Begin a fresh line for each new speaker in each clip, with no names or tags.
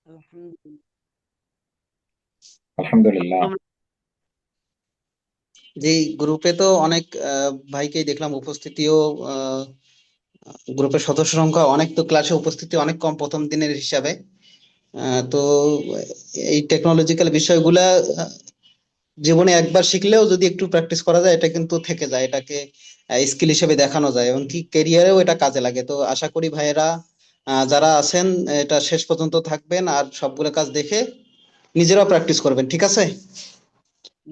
আলহামদুলিল্লাহ।
আলহামদুলিল্লাহ।
তোমরা-
যে গ্রুপে তো অনেক ভাইকেই দেখলাম উপস্থিতিও, গ্রুপের সদস্য সংখ্যা অনেক, তো ক্লাসে উপস্থিতি অনেক কম প্রথম দিনের হিসাবে। তো এই টেকনোলজিক্যাল বিষয়গুলা আহ, জীবনে একবার শিখলেও যদি একটু প্র্যাকটিস করা যায়, এটা কিন্তু থেকে যায়, এটাকে স্কিল হিসেবে দেখানো যায়, এমনকি ক্যারিয়ারেও এটা কাজে লাগে। তো আশা করি ভাইয়েরা যারা আছেন এটা শেষ পর্যন্ত থাকবেন আর সবগুলো কাজ দেখে নিজেরাও প্র্যাকটিস করবেন, ঠিক আছে?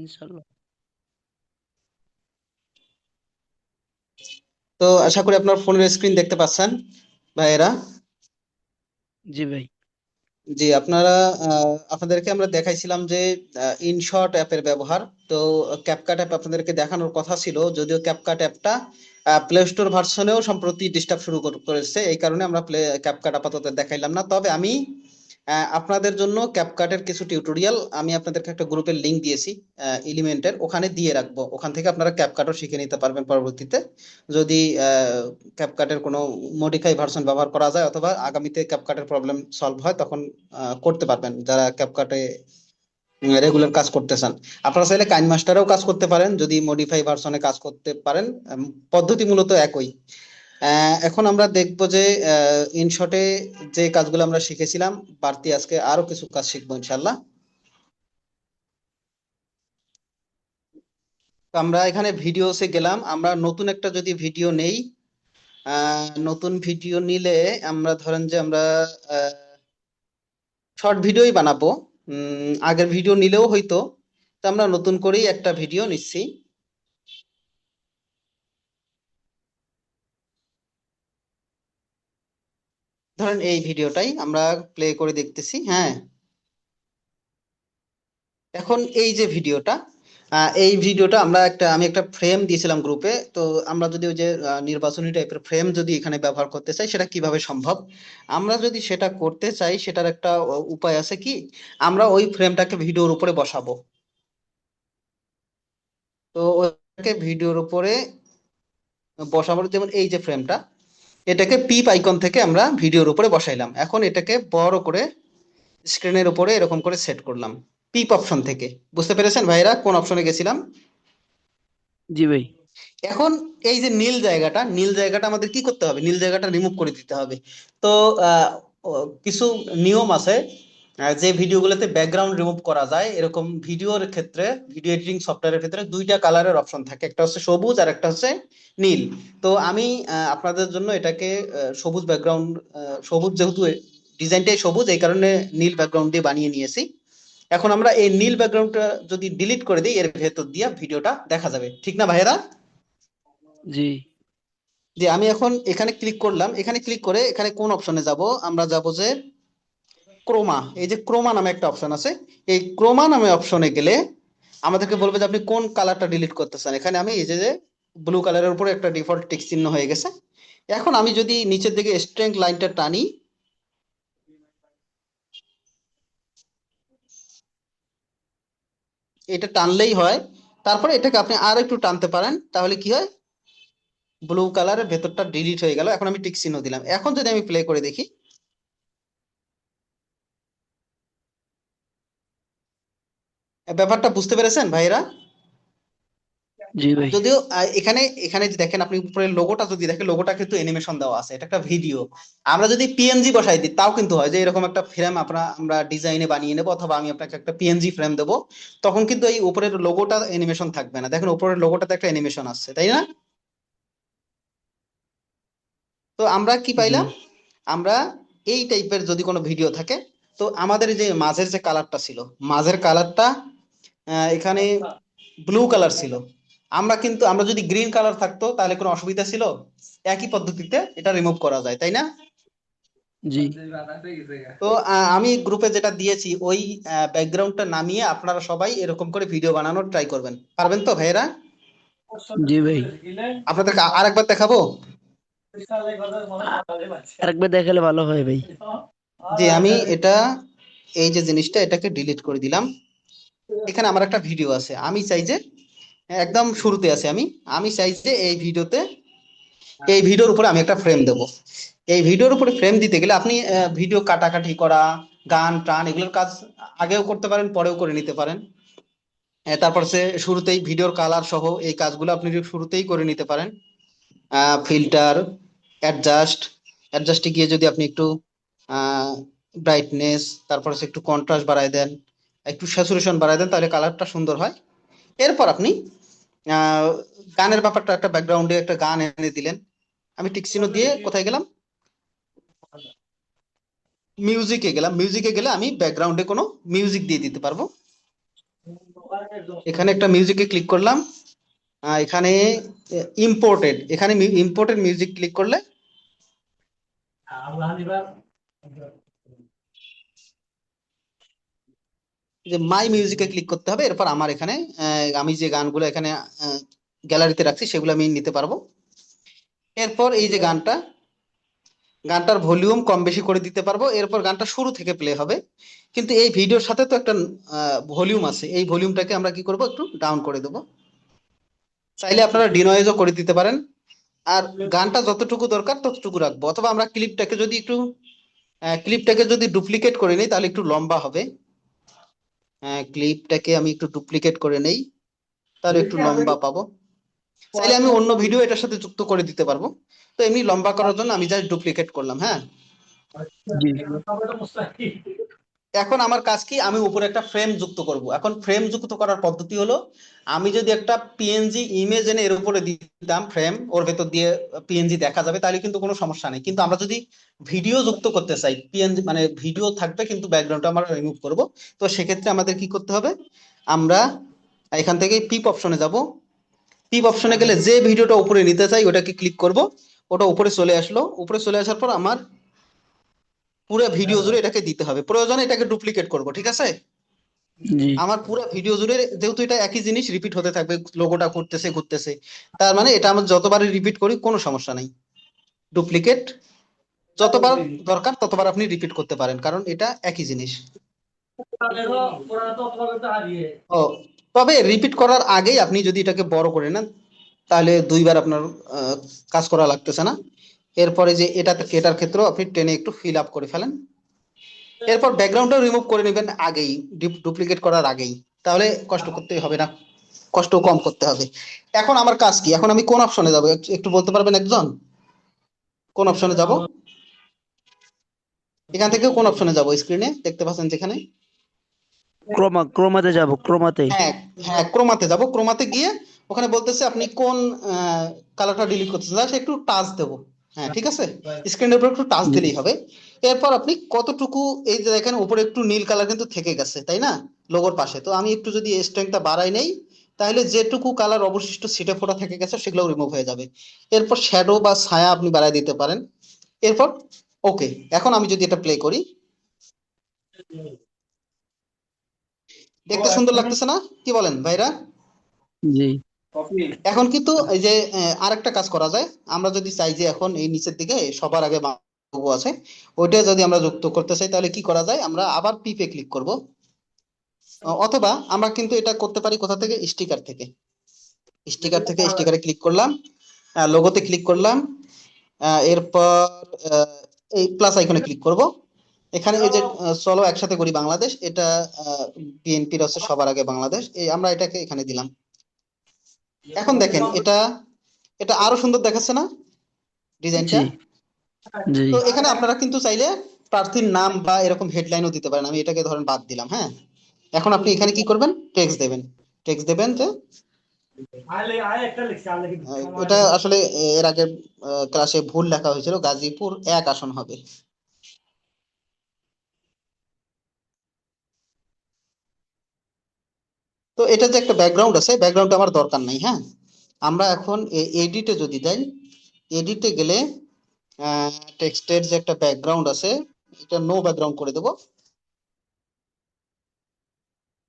ইনশাল্লাহ।
তো আশা করি আপনার ফোনের স্ক্রিন দেখতে পাচ্ছেন ভাইয়েরা।
জি ভাই।
জি, আপনাদেরকে আমরা দেখাইছিলাম যে ইনশর্ট অ্যাপের ব্যবহার। তো ক্যাপকাট অ্যাপ আপনাদেরকে দেখানোর কথা ছিল, যদিও ক্যাপকাট অ্যাপটা প্লে স্টোর ভার্সনেও সম্প্রতি ডিস্টার্ব শুরু করেছে, এই কারণে আমরা ক্যাপকাট আপাতত দেখাইলাম না। তবে আমি আপনাদের জন্য ক্যাপকাটের কিছু টিউটোরিয়াল আমি আপনাদেরকে একটা গ্রুপের লিংক দিয়েছি, এলিমেন্টের, ওখানে দিয়ে রাখবো, ওখান থেকে আপনারা ক্যাপকাটও শিখে নিতে পারবেন পরবর্তীতে, যদি ক্যাপকাটের কোনো মডিফাই ভার্সন ব্যবহার করা যায় অথবা আগামীতে ক্যাপকাটের প্রবলেম সলভ হয় তখন করতে পারবেন, যারা ক্যাপকাটে রেগুলার কাজ করতে চান। আপনারা চাইলে কাইন মাস্টারেও কাজ করতে পারেন যদি মডিফাই ভার্সনে কাজ করতে পারেন। পদ্ধতি মূলত একই। এখন আমরা দেখব যে ইনশটে যে কাজগুলো আমরা শিখেছিলাম, বাড়তি আজকে আরো কিছু কাজ শিখবো ইনশাল্লাহ। তো আমরা এখানে ভিডিওসে গেলাম, আমরা নতুন একটা যদি ভিডিও নেই, নতুন ভিডিও নিলে আমরা ধরেন যে আমরা শর্ট ভিডিওই বানাবো। আগের ভিডিও নিলেও হয়তো, তো আমরা নতুন করেই একটা ভিডিও নিচ্ছি। ধরেন এই ভিডিওটাই আমরা প্লে করে দেখতেছি, হ্যাঁ। এখন এই যে ভিডিওটা, এই ভিডিওটা আমি একটা ফ্রেম দিয়েছিলাম গ্রুপে। তো আমরা যদি ওই যে নির্বাচনী টাইপের ফ্রেম যদি এখানে ব্যবহার করতে চাই, সেটা কিভাবে সম্ভব? আমরা যদি সেটা করতে চাই, সেটার একটা উপায় আছে কি, আমরা ওই ফ্রেমটাকে ভিডিওর উপরে বসাবো। তো ওইটাকে ভিডিওর উপরে বসাবার, যেমন এই যে ফ্রেমটা, এটাকে পিপ আইকন থেকে আমরা ভিডিওর উপরে বসাইলাম, এখন এটাকে বড় করে স্ক্রিনের উপরে এরকম করে সেট করলাম পিপ অপশন থেকে। বুঝতে পেরেছেন ভাইরা কোন অপশনে গেছিলাম?
জি ভাই।
এখন এই যে নীল জায়গাটা আমাদের কি করতে হবে, নীল জায়গাটা রিমুভ করে দিতে হবে। তো আহ, কিছু নিয়ম আছে, যে ভিডিওগুলোতে ব্যাকগ্রাউন্ড রিমুভ করা যায়, এরকম ভিডিওর ক্ষেত্রে, ভিডিও এডিটিং সফটওয়্যারের ক্ষেত্রে দুইটা কালারের অপশন থাকে, একটা হচ্ছে সবুজ আর একটা হচ্ছে নীল। তো আমি আপনাদের জন্য এটাকে সবুজ ব্যাকগ্রাউন্ড, সবুজ যেহেতু ডিজাইনটাই সবুজ, এই কারণে নীল ব্যাকগ্রাউন্ড দিয়ে বানিয়ে নিয়েছি। এখন আমরা এই নীল ব্যাকগ্রাউন্ডটা যদি ডিলিট করে দিই, এর ভেতর দিয়ে ভিডিওটা দেখা যাবে, ঠিক না ভাইয়েরা?
জি
যে আমি এখন এখানে ক্লিক করলাম, এখানে ক্লিক করে এখানে কোন অপশনে যাব, আমরা যাব যে ক্রোমা, এই যে ক্রোমা নামে একটা অপশন আছে, এই ক্রোমা নামে অপশনে গেলে আমাদেরকে বলবে যে আপনি কোন কালারটা ডিলিট করতে চান। এখানে আমি এই যে ব্লু কালারের উপরে একটা ডিফল্ট টিক চিহ্ন হয়ে গেছে। এখন আমি যদি নিচের দিকে স্ট্রেংথ লাইনটা টানি, এটা টানলেই হয়। তারপরে এটাকে আপনি আর একটু টানতে পারেন, তাহলে কি হয়, ব্লু কালারের ভেতরটা ডিলিট হয়ে গেল। এখন আমি টিক চিহ্ন দিলাম, এখন যদি আমি প্লে করে দেখি, ব্যাপারটা বুঝতে পেরেছেন ভাইরা?
জি ভাই।
যদিও এখানে এখানে যে দেখেন, আপনি উপরে লোগোটা যদি দেখেন, লোগোটা কিন্তু অ্যানিমেশন দেওয়া আছে, এটা একটা ভিডিও। আমরা যদি পিএনজি বসাই দিই তাও কিন্তু হয়, যে এরকম একটা ফ্রেম আমরা ডিজাইনে বানিয়ে নেবো, অথবা আমি আপনাকে একটা পিএনজি ফ্রেম দেবো, তখন কিন্তু এই উপরের লোগোটা অ্যানিমেশন থাকবে না। দেখেন উপরের লোগোটাতে একটা অ্যানিমেশন আসছে, তাই না? তো আমরা কি
জি
পাইলাম, আমরা এই টাইপের যদি কোনো ভিডিও থাকে, তো আমাদের যে মাঝের যে কালারটা ছিল, মাঝের কালারটা এখানে ব্লু কালার ছিল। আমরা যদি গ্রিন কালার থাকতো তাহলে কোনো অসুবিধা ছিল? একই পদ্ধতিতে এটা রিমুভ করা যায়, তাই না?
জি
তো আমি গ্রুপে যেটা দিয়েছি ওই ব্যাকগ্রাউন্ডটা নামিয়ে আপনারা সবাই এরকম করে ভিডিও বানানোর ট্রাই করবেন, পারবেন তো ভাইয়েরা?
জি ভাই।
আপনাদেরকে আরেকবার দেখাবো।
আরেকবার দেখালে ভালো হয় ভাই।
যে আমি এটা, এই যে জিনিসটা, এটাকে ডিলিট করে দিলাম। এখানে আমার একটা ভিডিও আছে, আমি চাই যে একদম শুরুতে আছে, আমি আমি চাই যে এই ভিডিওর উপরে আমি একটা ফ্রেম দেব। এই ভিডিওর উপরে ফ্রেম দিতে গেলে আপনি ভিডিও কাটাকাটি করা, গান টান এগুলোর কাজ আগেও করতে পারেন, পরেও করে নিতে পারেন। তারপর সে শুরুতেই ভিডিওর কালার সহ এই কাজগুলো আপনি শুরুতেই করে নিতে পারেন। ফিল্টার, অ্যাডজাস্টে গিয়ে যদি আপনি একটু ব্রাইটনেস, তারপরে একটু কন্ট্রাস্ট বাড়ায় দেন, একটু স্যাচুরেশন বাড়ায় দেন, তাহলে কালারটা সুন্দর হয়। এরপর আপনি আহ, গানের ব্যাপারটা, একটা ব্যাকগ্রাউন্ডে একটা গান এনে দিলেন। আমি টিকচিহ্ন দিয়ে কোথায় গেলাম, মিউজিকে গেলে আমি ব্যাকগ্রাউন্ডে কোনো মিউজিক দিয়ে দিতে পারবো। এখানে একটা মিউজিকে ক্লিক করলাম। এখানে ইম্পোর্টেড মিউজিক ক্লিক করলে যে মাই মিউজিকে ক্লিক করতে হবে। এরপর আমার এখানে আমি যে গানগুলো এখানে গ্যালারিতে রাখছি সেগুলো আমি নিতে পারবো। এরপর এই যে গানটার ভলিউম কম বেশি করে দিতে পারবো। এরপর গানটা শুরু থেকে প্লে হবে, কিন্তু এই ভিডিওর সাথে তো একটা ভলিউম আছে, এই ভলিউমটাকে আমরা কি করব, একটু ডাউন করে দেবো। চাইলে আপনারা ডিনয়েজও করে দিতে পারেন। আর গানটা যতটুকু দরকার ততটুকু রাখবো, অথবা আমরা ক্লিপটাকে যদি ডুপ্লিকেট করে নিই তাহলে একটু লম্বা হবে। ক্লিপটাকে আমি একটু ডুপ্লিকেট করে নেই, তাহলে একটু লম্বা পাবো। চাইলে আমি অন্য ভিডিও এটার সাথে যুক্ত করে দিতে পারবো। তো এমনি লম্বা করার জন্য আমি জাস্ট ডুপ্লিকেট করলাম। হ্যাঁ,
জি
এখন আমার কাজ কি, আমি উপরে একটা ফ্রেম যুক্ত করব। এখন ফ্রেম যুক্ত করার পদ্ধতি হলো, আমি যদি একটা পিএনজি ইমেজ এনে এর উপরে দিতাম ফ্রেম, ওর ভেতর দিয়ে পিএনজি দেখা যাবে, তাহলে কিন্তু কোনো সমস্যা নেই। কিন্তু আমরা যদি ভিডিও যুক্ত করতে চাই, পিএনজি মানে ভিডিও থাকবে কিন্তু ব্যাকগ্রাউন্ডটা আমরা রিমুভ করব, তো সেক্ষেত্রে আমাদের কি করতে হবে, আমরা এখান থেকে পিপ অপশনে যাব। পিপ অপশনে গেলে যে ভিডিওটা উপরে নিতে চাই ওটাকে ক্লিক করব। ওটা উপরে চলে আসলো। উপরে চলে আসার পর আমার পুরো ভিডিও জুড়ে এটাকে দিতে হবে, প্রয়োজনে এটাকে ডুপ্লিকেট করব, ঠিক আছে।
জি
আমার পুরো ভিডিও জুড়ে যেহেতু এটা একই জিনিস রিপিট হতে থাকবে, লোগোটা ঘুরতেছে, তার মানে এটা আমরা যতবারই রিপিট করি কোনো সমস্যা নাই। ডুপ্লিকেট যতবার দরকার ততবার আপনি রিপিট করতে পারেন, কারণ এটা একই জিনিস। ও, তবে রিপিট করার আগেই আপনি যদি এটাকে বড় করে নেন তাহলে দুইবার আপনার আহ, কাজ করা লাগতেছে না। এরপরে যে এটার ক্ষেত্রেও আপনি টেনে একটু ফিল আপ করে ফেলেন। এরপর ব্যাকগ্রাউন্ডটাও রিমুভ করে নেবেন আগেই, ডুপ্লিকেট করার আগেই, তাহলে কষ্ট করতে হবে না, কষ্ট কম করতে হবে। এখন আমার কাজ কি, এখন আমি কোন অপশনে যাব, একটু বলতে পারবেন একজন, কোন অপশনে যাব? এখান থেকে কোন অপশনে যাব, স্ক্রিনে দেখতে পাচ্ছেন যেখানে,
ক্রোমাতে যাব, ক্রোমাতে।
হ্যাঁ, হ্যাঁ ক্রোমাতে যাব। ক্রোমাতে গিয়ে ওখানে বলতেছে আপনি কোন কালারটা ডিলিট করতে চান, সে একটু টাচ দেবো। হ্যাঁ ঠিক আছে, স্ক্রিনের উপর একটু টাচ
জি
দিলেই হবে। এরপর আপনি কতটুকু, এই যে দেখেন উপরে একটু নীল কালার কিন্তু থেকে গেছে তাই না, লোগোর পাশে। তো আমি একটু যদি স্ট্রেংথটা বাড়াই নেই, তাহলে যেটুকু কালার অবশিষ্ট ছিটে ফোটা থেকে গেছে সেগুলো রিমুভ হয়ে যাবে। এরপর শ্যাডো বা ছায়া আপনি বাড়াই দিতে পারেন। এরপর ওকে, এখন আমি যদি এটা প্লে করি, দেখতে সুন্দর লাগতেছে না, কি বলেন ভাইরা?
জি
এখন কিন্তু এই যে আরেকটা কাজ করা যায়, আমরা যদি চাই যে এখন এই নিচের দিকে সবার আগে লোগো আছে, ওইটা যদি আমরা যুক্ত করতে চাই তাহলে কি করা যায়, আমরা আবার পিপে ক্লিক করব। অথবা আমরা কিন্তু এটা করতে পারি কোথা থেকে, স্টিকারে ক্লিক করলাম, লোগোতে ক্লিক করলাম। এরপর আহ, এই প্লাস আইকনে ক্লিক করব। এখানে এই যে চলো একসাথে করি বাংলাদেশ, এটা বিএনপির হচ্ছে সবার আগে বাংলাদেশ, এই আমরা এটাকে এখানে দিলাম। এখন দেখেন এটা এটা আরো সুন্দর দেখাচ্ছে না ডিজাইনটা?
জি জি
তো এখানে আপনারা কিন্তু চাইলে প্রার্থীর নাম বা এরকম হেডলাইনও দিতে পারেন। আমি এটাকে ধরেন বাদ দিলাম। হ্যাঁ, এখন আপনি এখানে কি করবেন, টেক্সট দেবেন যে এটা আসলে এর আগে ক্লাসে ভুল লেখা হয়েছিল, গাজীপুর 1 আসন হবে। তো এটা যে একটা ব্যাকগ্রাউন্ড আছে, ব্যাকগ্রাউন্ড আমার দরকার নাই। হ্যাঁ, আমরা এখন এডিটে যদি যাই, এডিটে গেলে টেক্সটের যে একটা ব্যাকগ্রাউন্ড আছে, এটা নো ব্যাকগ্রাউন্ড করে দেব।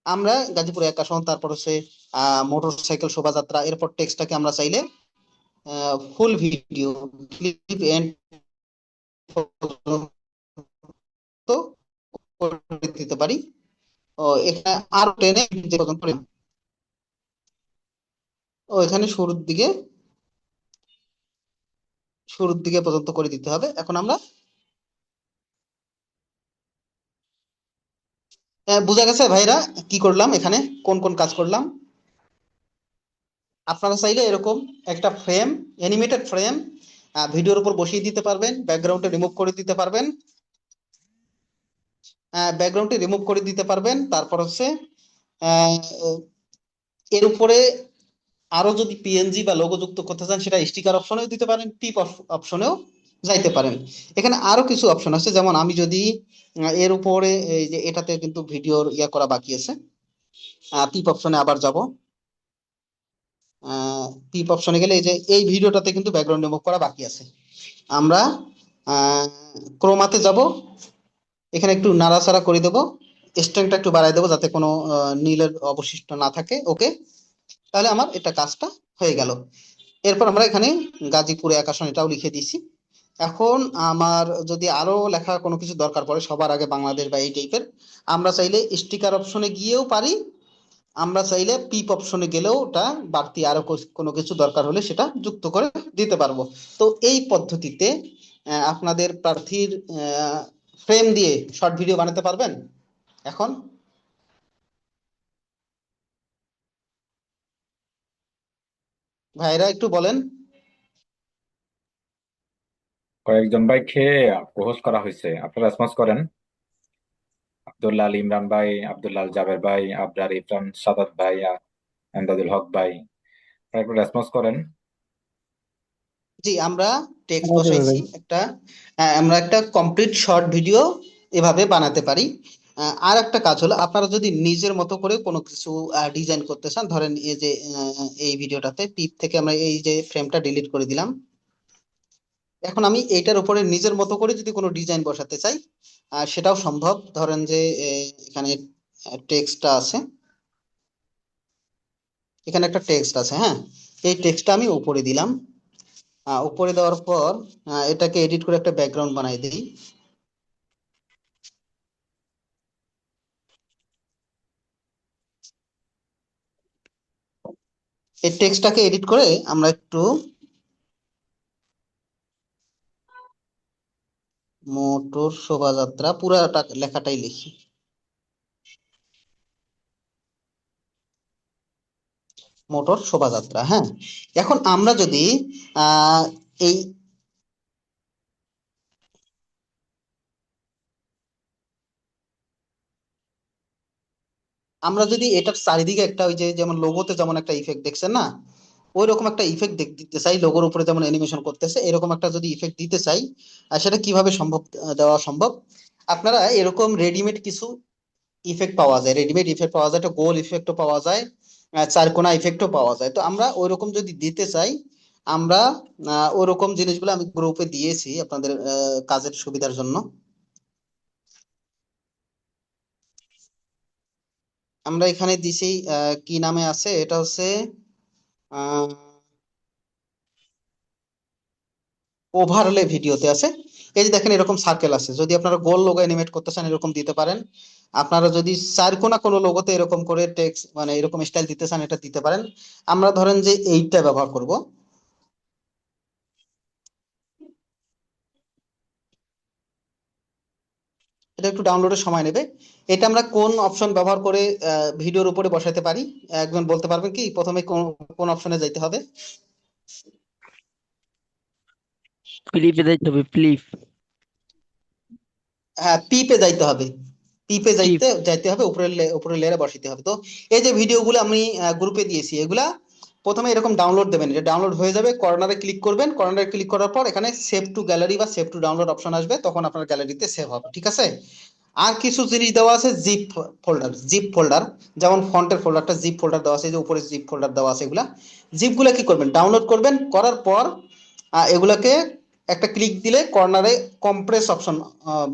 আমরা গাজীপুর 1 আসন, তারপর হচ্ছে মোটরসাইকেল শোভাযাত্রা, এরপর টেক্সটটাকে আমরা চাইলে ফুল ভিডিও ক্লিপ এন্ড করে দিতে পারি। ও এখানে আরো টেনে যে পর্যন্ত ও এখানে শুরুর দিকে পর্যন্ত করে দিতে হবে। এখন আমরা বোঝা গেছে ভাইরা কি করলাম এখানে, কোন কোন কাজ করলাম? আপনারা চাইলে এরকম একটা ফ্রেম, অ্যানিমেটেড ফ্রেম ভিডিওর উপর বসিয়ে দিতে পারবেন, ব্যাকগ্রাউন্ডে রিমুভ করে দিতে পারবেন, ব্যাকগ্রাউন্ডটি রিমুভ করে দিতে পারবেন। তারপর হচ্ছে আহ, এর উপরে আরো যদি পিএনজি বা লোগো যুক্ত করতে চান সেটা স্টিকার অপশনেও দিতে পারেন, টিপ অপশনেও যাইতে পারেন। এখানে আরো কিছু অপশন আছে, যেমন আমি যদি এর উপরে এই যে এটাতে কিন্তু ভিডিওর ইয়া করা বাকি আছে, টিপ অপশনে আবার যাব। টিপ অপশনে গেলে এই যে এই ভিডিওটাতে কিন্তু ব্যাকগ্রাউন্ড রিমুভ করা বাকি আছে। আমরা ক্রোমাতে যাব, এখানে একটু নাড়াচাড়া করে দেবো, স্ট্রেংথটা একটু বাড়াই দেবো যাতে কোনো নীলের অবশিষ্ট না থাকে। ওকে, তাহলে আমার এটা কাজটা হয়ে গেল। এরপর আমরা এখানে গাজীপুরে আকাশন এটাও লিখে দিয়েছি। এখন আমার যদি আরো লেখা কোনো কিছু দরকার পড়ে, সবার আগে বাংলাদেশ বা এই টাইপের, আমরা চাইলে স্টিকার অপশনে গিয়েও পারি, আমরা চাইলে পিপ অপশনে গেলেও ওটা বাড়তি আরো কোনো কিছু দরকার হলে সেটা যুক্ত করে দিতে পারবো। তো এই পদ্ধতিতে আপনাদের প্রার্থীর ফ্রেম দিয়ে শর্ট ভিডিও বানাতে পারবেন। এখন ভাইরা একটু বলেন।
কয়েকজন ভাইকে প্রপোজ করা হয়েছে, আপনারা রেসপন্স করেন। আব্দুল্লাহ আল ইমরান ভাই, আব্দুল্লাহ আল জাবের ভাই, আবরার ইরফান সাদাত ভাই, এমদাদুল হক ভাই, আপনারা একটু রেসপন্স করেন।
জি, আমরা টেক্সট
করা যাবে
বসাইছি
ভাই।
একটা, আমরা একটা কমপ্লিট শর্ট ভিডিও এভাবে বানাতে পারি। আর একটা কাজ হলো, আপনারা যদি নিজের মতো করে কোনো কিছু ডিজাইন করতে চান, ধরেন এই যে এই ভিডিওটাতে পিপ থেকে আমরা এই যে ফ্রেমটা ডিলিট করে দিলাম। এখন আমি এইটার উপরে নিজের মতো করে যদি কোনো ডিজাইন বসাতে চাই, সেটাও সম্ভব। ধরেন যে এখানে টেক্সটটা আছে, এখানে একটা টেক্সট আছে, হ্যাঁ, এই টেক্সটটা আমি উপরে দিলাম। উপরে দেওয়ার পর এটাকে এডিট করে একটা ব্যাকগ্রাউন্ড বানাই দিই। এই টেক্সটটাকে এডিট করে আমরা একটু মোটর শোভাযাত্রা পুরাটা লেখাটাই লিখি, মোটর শোভাযাত্রা, হ্যাঁ। এখন আমরা যদি আহ এই আমরা যদি এটার চারিদিকে একটা ওই যে যেমন লোগোতে যেমন একটা ইফেক্ট দেখছেন না, ওই রকম একটা ইফেক্ট দিতে চাই, লোগোর উপরে যেমন অ্যানিমেশন করতেছে এরকম একটা যদি ইফেক্ট দিতে চাই, আর সেটা কিভাবে সম্ভব, দেওয়া সম্ভব, আপনারা এরকম রেডিমেড কিছু ইফেক্ট পাওয়া যায়, রেডিমেড ইফেক্ট পাওয়া যায়, একটা গোল ইফেক্টও পাওয়া যায়, চারকোনা ইফেক্টও পাওয়া যায়। তো আমরা ওইরকম যদি দিতে চাই, আমরা ওরকম জিনিসগুলো আমি গ্রুপে দিয়েছি আপনাদের কাজের সুবিধার জন্য। আমরা এখানে দিছি কি নামে আছে, এটা হচ্ছে ওভারলে ভিডিওতে আছে। এই যে দেখেন এরকম সার্কেল আছে, যদি আপনারা গোল লোগো অ্যানিমেট করতে চান এরকম দিতে পারেন। আপনারা যদি চারকোনা কোনো লোগোতে এরকম করে টেক্সট মানে এরকম স্টাইল দিতে চান এটা দিতে পারেন। আমরা ধরেন যে এইটা ব্যবহার করব। এটা একটু ডাউনলোডের সময় নেবে। এটা আমরা কোন অপশন ব্যবহার করে ভিডিওর উপরে বসাতে পারি, একজন বলতে পারবেন কি প্রথমে কোন কোন অপশনে যাইতে হবে?
ক্লিপে যাইতে হবে, ক্লিপ।
হ্যাঁ, পিপে যাইতে হবে, পিপে
টিপ।
যাইতে যাইতে হবে, উপরে লেয়ারে বসাইতে হবে। তো এই যে ভিডিওগুলো আমি গ্রুপে দিয়েছি, এগুলা প্রথমে এরকম ডাউনলোড দেবেন, এটা ডাউনলোড হয়ে যাবে, কর্নারে ক্লিক করবেন, কর্নারে ক্লিক করার পর এখানে সেভ টু গ্যালারি বা সেভ টু ডাউনলোড অপশন আসবে, তখন আপনার গ্যালারিতে সেভ হবে, ঠিক আছে। আর কিছু জিনিস দেওয়া আছে, জিপ ফোল্ডার, যেমন ফন্টের ফোল্ডারটা জিপ ফোল্ডার দেওয়া আছে, এই যে উপরে জিপ ফোল্ডার দেওয়া আছে, এগুলা জিপগুলা কি করবেন, ডাউনলোড করবেন, করার পর এগুলাকে একটা ক্লিক দিলে কর্নারে কম্প্রেস অপশন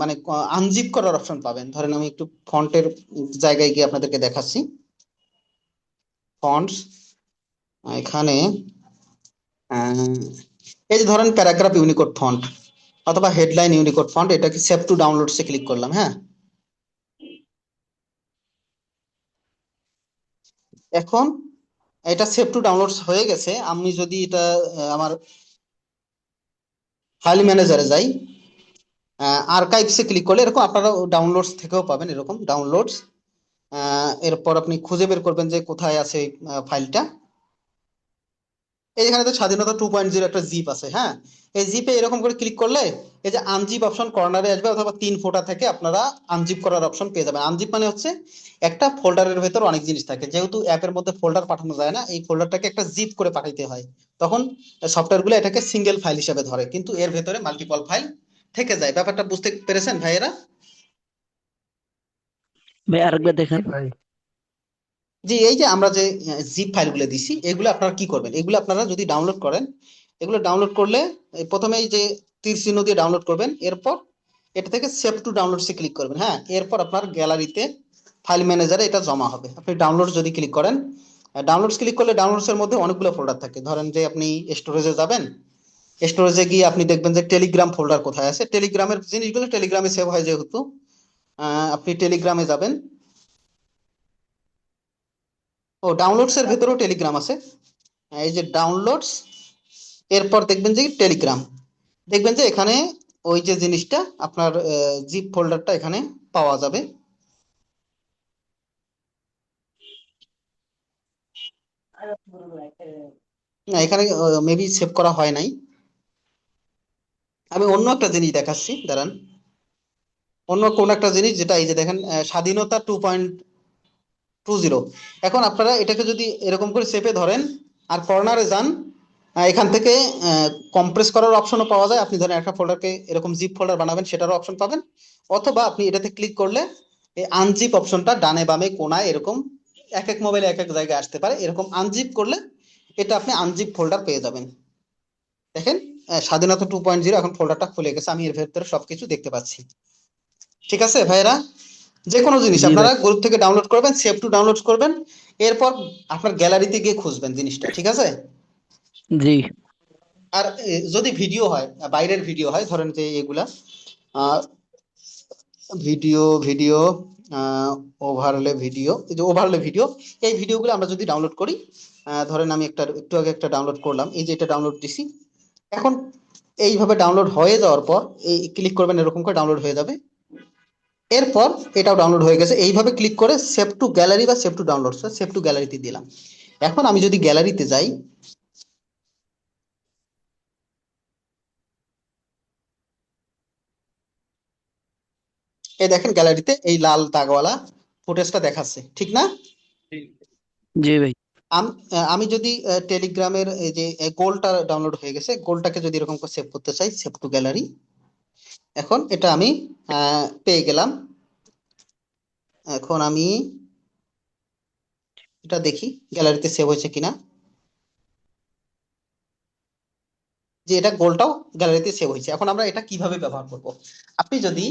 মানে আনজিপ করার অপশন পাবেন। ধরেন আমি একটু ফন্টের জায়গায় গিয়ে আপনাদেরকে দেখাচ্ছি। ফন্টস, এখানে আহ, এই যে ধরেন প্যারাগ্রাফ ইউনিকোড ফন্ট অথবা হেডলাইন ইউনিকোড ফন্ট, এটাকে সেভ টু ডাউনলোডসে ক্লিক করলাম, হ্যাঁ। এখন এটা সেভ টু ডাউনলোডস হয়ে গেছে। আমি যদি এটা আমার ফাইল ম্যানেজারে যাই, আর্কাইভসে ক্লিক করলে এরকম আপনারা ডাউনলোডস থেকেও পাবেন, এরকম ডাউনলোডস, এরপর আপনি খুঁজে বের করবেন যে কোথায় আছে ফাইলটা। এইখানে তো স্বাধীনতা 2.0 একটা জিপ আছে, হ্যাঁ। এই জিপে এরকম করে ক্লিক করলে এই যে আনজিপ অপশন কর্নারে আসবে, অথবা 3 ফোঁটা থেকে আপনারা আনজিপ করার অপশন পেয়ে যাবেন। আনজিপ মানে হচ্ছে একটা ফোল্ডারের ভেতর অনেক জিনিস থাকে, যেহেতু অ্যাপের মধ্যে ফোল্ডার পাঠানো যায় না, এই ফোল্ডারটাকে একটা জিপ করে পাঠাইতে হয়। তখন সফটওয়্যার গুলো এটাকে সিঙ্গেল ফাইল হিসেবে ধরে, কিন্তু এর ভেতরে মাল্টিপল ফাইল থেকে যায়। ব্যাপারটা বুঝতে পেরেছেন ভাইয়েরা?
ভাই আরেকবার দেখান।
জি, এই যে আমরা যে জিপ ফাইলগুলো দিছি, এগুলো আপনারা কি করবেন, এগুলো আপনারা যদি ডাউনলোড করেন, এগুলো ডাউনলোড করলে প্রথমে এই যে তীর চিহ্ন দিয়ে ডাউনলোড করবেন, এরপর এটা থেকে সেভ টু ডাউনলোডসে ক্লিক করবেন, হ্যাঁ। এরপর আপনার গ্যালারিতে ফাইল ম্যানেজারে এটা জমা হবে। আপনি ডাউনলোড যদি ক্লিক করেন, ডাউনলোডস ক্লিক করলে ডাউনলোডস এর মধ্যে অনেকগুলো ফোল্ডার থাকে। ধরেন যে আপনি স্টোরেজে যাবেন, স্টোরেজে গিয়ে আপনি দেখবেন যে টেলিগ্রাম ফোল্ডার কোথায় আছে। টেলিগ্রামের জিনিসগুলো টেলিগ্রামে সেভ হয় যেহেতু, আপনি টেলিগ্রামে যাবেন। ও, ডাউনলোডস এর ভেতরেও টেলিগ্রাম আছে। এই যে ডাউনলোডস, এরপর দেখবেন যে টেলিগ্রাম, দেখবেন যে এখানে ওই যে জিনিসটা আপনার জিপ ফোল্ডারটা এখানে পাওয়া যাবে। না, এখানে মেবি সেভ করা হয় নাই। আমি অন্য একটা জিনিস দেখাচ্ছি, দাঁড়ান। অন্য কোন একটা জিনিস, যেটা এই যে দেখেন স্বাধীনতা 2.20। এখন আপনারা এটাকে যদি এরকম করে চেপে ধরেন আর কর্নারে যান, এখান থেকে কম্প্রেস করার অপশনও পাওয়া যায়। আপনি ধরেন একটা ফোল্ডারকে এরকম জিপ ফোল্ডার বানাবেন, সেটারও অপশন পাবেন। অথবা আপনি এটাতে ক্লিক করলে এই আনজিপ অপশনটা ডানে বামে কোনায় এরকম, এক এক মোবাইলে এক এক জায়গায় আসতে পারে, এরকম আনজিপ করলে এটা আপনি আনজিপ ফোল্ডার পেয়ে যাবেন। দেখেন স্বাধীনতা 2.0 এখন ফোল্ডারটা খুলে গেছে, আমি এর ভেতরে সবকিছু দেখতে পাচ্ছি। ঠিক আছে ভাইয়েরা? যে কোনো জিনিস
জি
আপনারা
ভাই।
গ্রুপ থেকে ডাউনলোড করবেন, সেভ টু ডাউনলোড করবেন, এরপর আপনার গ্যালারিতে গিয়ে খুঁজবেন জিনিসটা, ঠিক আছে?
জি
আর যদি ভিডিও হয়, বাইরের ভিডিও হয়, ধরেন যে এগুলা ভিডিও ভিডিও ওভারলে ভিডিও, এই যে ওভারলে ভিডিও, এই ভিডিওগুলো আমরা যদি ডাউনলোড করি, ধরেন আমি একটু আগে একটা ডাউনলোড করলাম, এই যে এটা ডাউনলোড দিছি। এখন এইভাবে ডাউনলোড হয়ে যাওয়ার পর এই ক্লিক করবেন, এরকম করে ডাউনলোড হয়ে যাবে। এরপর এটাও ডাউনলোড হয়ে গেছে, এইভাবে ক্লিক করে সেভ টু গ্যালারি বা save to download, save two গ্যালারিতে দিলাম। এখন আমি যদি গ্যালারিতে যাই, এই দেখেন গ্যালারিতে এই লাল দাগওয়ালা ফুটেজটা দেখাচ্ছে, ঠিক না?
জি ভাই।
আমি যদি টেলিগ্রামের এই যে গোলটা ডাউনলোড হয়ে গেছে, গোলটাকে যদি এরকম করে সেভ করতে চাই, সেভ টু গ্যালারি, এখন এটা আমি পেয়ে গেলাম। এখন আমি এটা দেখি গ্যালারিতে সেভ হয়েছে কিনা, যে এটা গোলটাও গ্যালারিতে সেভ হয়েছে। এখন আমরা এটা কিভাবে ব্যবহার করব? আপনি যদি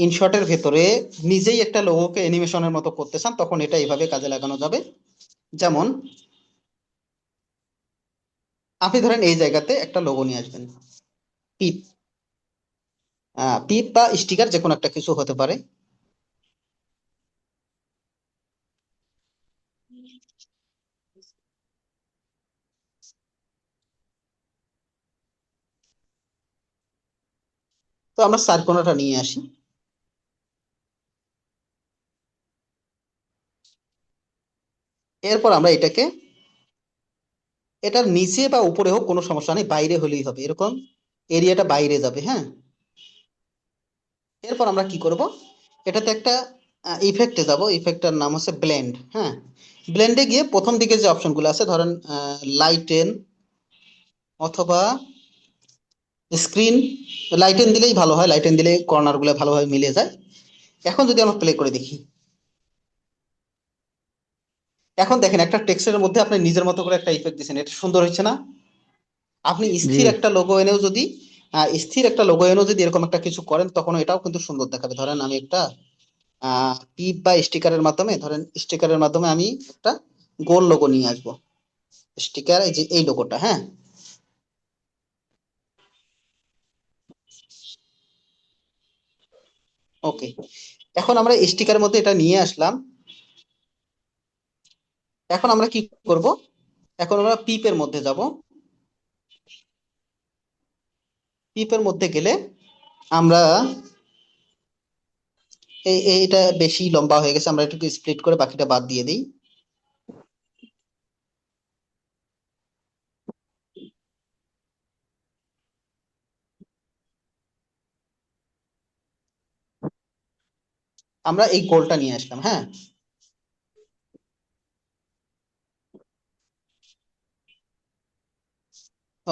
ইনশটের ভেতরে নিজেই একটা লোগোকে অ্যানিমেশনের মতো করতে চান, তখন এটা এইভাবে কাজে লাগানো যাবে। যেমন আপনি ধরেন এই জায়গাতে একটা লোগো নিয়ে আসবেন, পিপ, পিপ বা স্টিকার যে কোনো একটা কিছু হতে পারে। তো আমরা চার কোণাটা নিয়ে আসি, এরপর আমরা এটাকে, এটার নিচে বা উপরে হোক কোনো সমস্যা নেই, বাইরে হলেই হবে, এরকম এরিয়াটা বাইরে যাবে, হ্যাঁ। এরপর আমরা কি করব, এটাতে একটা ইফেক্টে যাব, ইফেক্টটার নাম হচ্ছে ব্লেন্ড, হ্যাঁ। ব্লেন্ডে গিয়ে প্রথম দিকে যে অপশনগুলো আছে, ধরেন লাইটেন অথবা স্ক্রিন, লাইটেন দিলেই ভালো হয়, লাইটেন দিলে কর্নার গুলো ভালোভাবে মিলে যায়। এখন যদি আমরা প্লে করে দেখি, এখন দেখেন একটা টেক্সটের মধ্যে আপনি নিজের মতো করে একটা ইফেক্ট দিচ্ছেন, এটা সুন্দর হচ্ছে না? আপনি
জি
স্থির
ভাই।
একটা লোগো এনেও যদি স্থির একটা লোগো এনেও যদি এরকম একটা কিছু করেন, তখন এটাও কিন্তু সুন্দর দেখাবে। ধরেন আমি একটা পিপ বা স্টিকারের মাধ্যমে, ধরেন স্টিকারের মাধ্যমে আমি একটা গোল লোগো নিয়ে আসবো, স্টিকার, এই যে এই লোগোটা, হ্যাঁ। ওকে, এখন আমরা স্টিকারের মধ্যে এটা নিয়ে আসলাম। এখন আমরা কি করব, এখন আমরা পিপের মধ্যে যাব। পিপের মধ্যে গেলে আমরা এইটা বেশি লম্বা হয়ে গেছে, আমরা একটু স্প্লিট করে বাকিটা বাদ দিয়ে দিই। আমরা এই গোলটা নিয়ে আসলাম, হ্যাঁ।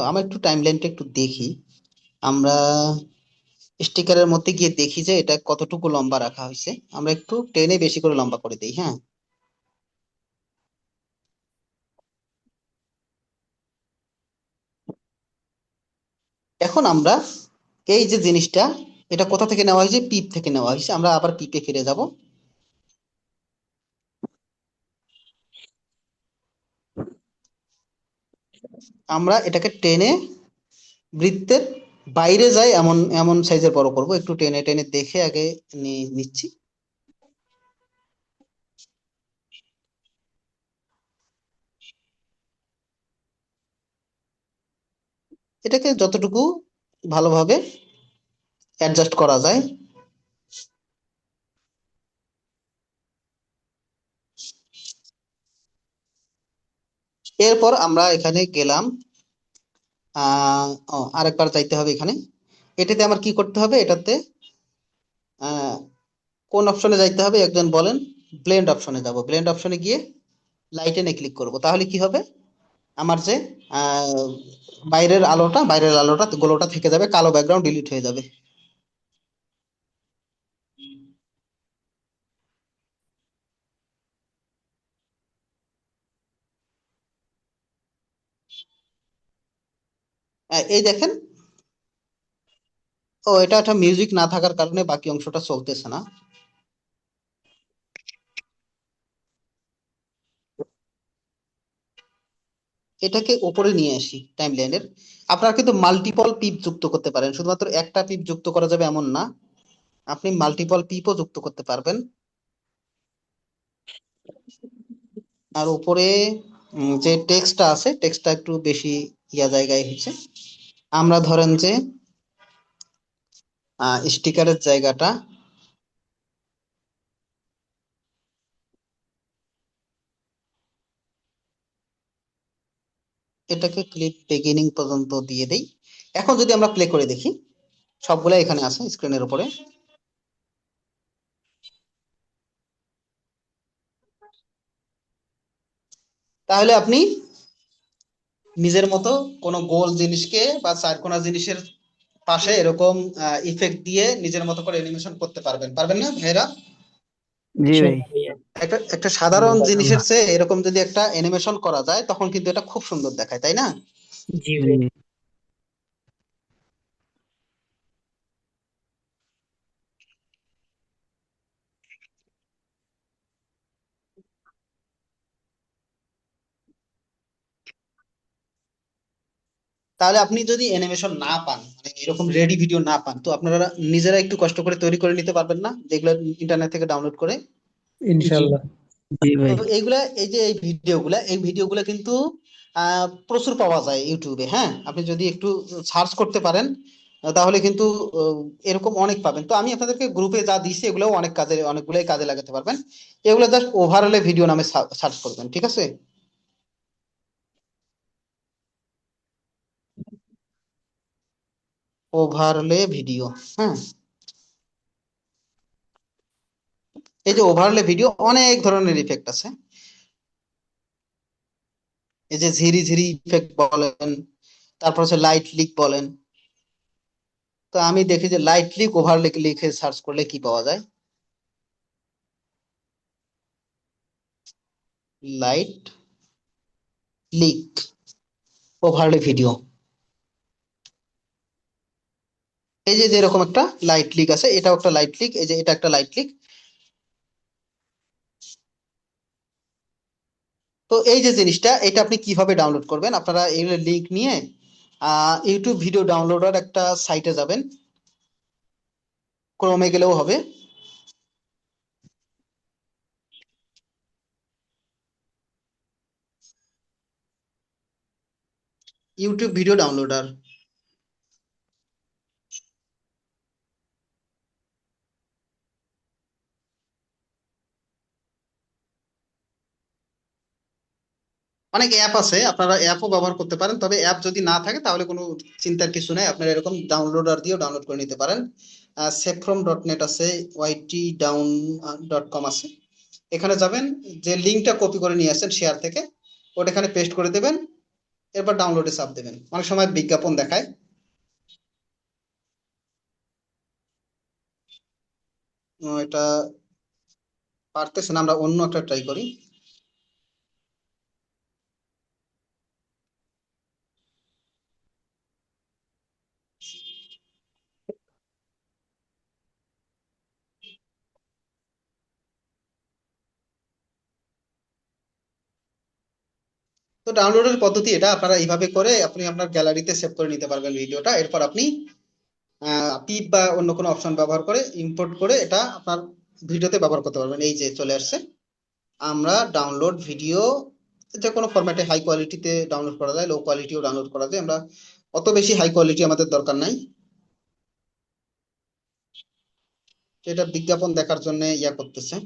আমরা একটু টাইম লাইনটা একটু দেখি। আমরা স্টিকারের মধ্যে গিয়ে দেখি যে এটা কতটুকু লম্বা রাখা হয়েছে। আমরা একটু টেনে বেশি করে লম্বা করে দিই, হ্যাঁ। এখন আমরা এই যে জিনিসটা, এটা কোথা থেকে নেওয়া হয়েছে? পিপ থেকে নেওয়া হয়েছে। আমরা আবার পিপে ফিরে যাব। আমরা এটাকে টেনে বৃত্তের বাইরে যায় এমন এমন সাইজের বড় করব। একটু টেনে টেনে দেখে আগে নিচ্ছি। এটাকে যতটুকু ভালোভাবে অ্যাডজাস্ট করা যায়। এরপর আমরা এখানে গেলাম। আরেকবার যাইতে হবে এখানে। এটাতে আমার কি করতে হবে? এটাতে আহ, কোন অপশনে যাইতে হবে একজন বলেন? ব্লেন্ড অপশনে যাব। ব্লেন্ড অপশনে গিয়ে লাইটেনে ক্লিক করব। তাহলে কি হবে? আমার যে আহ, বাইরের আলোটা গোলোটা থেকে যাবে, কালো ব্যাকগ্রাউন্ড ডিলিট হয়ে যাবে। এই দেখেন। এটা একটা মিউজিক না থাকার কারণে বাকি অংশটা চলতেছে না। এটাকে উপরে নিয়ে আসি টাইম লাইনের। আপনারা কিন্তু মাল্টিপল পিপ যুক্ত করতে পারেন, শুধুমাত্র একটা পিপ যুক্ত করা যাবে এমন না, আপনি মাল্টিপল পিপও যুক্ত করতে পারবেন। আর উপরে যে টেক্সটটা আছে, টেক্সটটা একটু বেশি জায়গায় হয়েছে। আমরা ধরেন যে স্টিকারের জায়গাটা, এটাকে ক্লিপ বিগিনিং পর্যন্ত দিয়ে দেই। এখন যদি আমরা প্লে করে দেখি, সবগুলা এখানে আছে স্ক্রিনের উপরে। তাহলে আপনি নিজের মতো কোনো গোল জিনিসকে বা চারকোনা জিনিসের পাশে এরকম ইফেক্ট দিয়ে নিজের মতো করে অ্যানিমেশন করতে পারবেন, পারবেন না ভাইরা?
জি ভাই।
একটা একটা সাধারণ জিনিসের চেয়ে এরকম যদি একটা অ্যানিমেশন করা যায়, তখন কিন্তু এটা খুব সুন্দর দেখায়, তাই না?
জি ভাই।
তাহলে আপনি যদি অ্যানিমেশন না পান, মানে এরকম রেডি ভিডিও না পান, তো আপনারা নিজেরা একটু কষ্ট করে তৈরি করে নিতে পারবেন না, যেগুলো ইন্টারনেট থেকে ডাউনলোড করে?
ইনশাল্লাহ।
জি
তো
ভাই।
এইগুলা, এই যে এই ভিডিওগুলা কিন্তু প্রচুর পাওয়া যায় ইউটিউবে, হ্যাঁ। আপনি যদি একটু সার্চ করতে পারেন, তাহলে কিন্তু আহ, এরকম অনেক পাবেন। তো আমি আপনাদেরকে গ্রুপে যা দিচ্ছি এগুলো অনেকগুলোই কাজে লাগাতে পারবেন। এগুলো জাস্ট ওভারঅলে ভিডিও নামে সার্চ করবেন, ঠিক আছে? ওভারলে ভিডিও, হ্যাঁ। এই যে ওভারলে ভিডিও, অনেক ধরনের ইফেক্ট আছে। এই যে ঝিরি ঝিরি ইফেক্ট বলেন, তারপর হচ্ছে লাইট লিক বলেন। তো আমি দেখি যে লাইট লিক ওভারলে লিখে সার্চ করলে কি পাওয়া যায়। Light leak overlay video. এই যে এরকম একটা লাইট লিক আছে, এটাও একটা লাইট লিক। এই যে এটা একটা লাইট লিক। তো এই যে জিনিসটা, এটা আপনি কিভাবে ডাউনলোড করবেন? আপনারা এই লিংক নিয়ে ইউটিউব ভিডিও ডাউনলোডার একটা সাইটে যাবেন, ক্রোমে গেলেও হবে। YouTube video downloader. অনেক অ্যাপ আছে, আপনারা অ্যাপও ব্যবহার করতে পারেন, তবে অ্যাপ যদি না থাকে তাহলে কোনো চিন্তার কিছু নাই, আপনারা এরকম ডাউনলোডার দিয়েও ডাউনলোড করে নিতে পারেন। safrom.net আছে, ytdown.com আছে, এখানে যাবেন, যে লিঙ্কটা কপি করে নিয়ে আসছেন শেয়ার থেকে, ওটা এখানে পেস্ট করে দেবেন, এরপর ডাউনলোডে চাপ দেবেন। অনেক সময় বিজ্ঞাপন দেখায়, এটা পারতেছে না, আমরা অন্য একটা ট্রাই করি। তো ডাউনলোডের পদ্ধতি এটা, আপনারা এইভাবে করে আপনি আপনার গ্যালারিতে সেভ করে নিতে পারবেন ভিডিওটা, এরপর আপনি পিপ বা অন্য কোনো অপশন ব্যবহার করে ইম্পোর্ট করে এটা আপনার ভিডিওতে ব্যবহার করতে পারবেন। এই যে চলে আসছে, আমরা ডাউনলোড ভিডিও যে কোনো ফরম্যাটে হাই কোয়ালিটিতে ডাউনলোড করা যায়, লো কোয়ালিটিও ডাউনলোড করা যায়, আমরা অত বেশি হাই কোয়ালিটি আমাদের দরকার নাই, এটা বিজ্ঞাপন দেখার জন্য ইয়া করতেছে।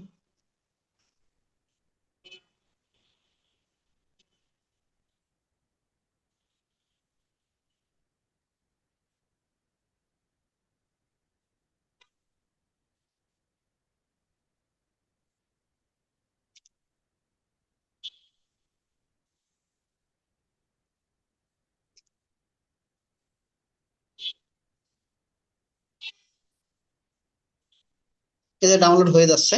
এই যে ডাউনলোড হয়ে যাচ্ছে।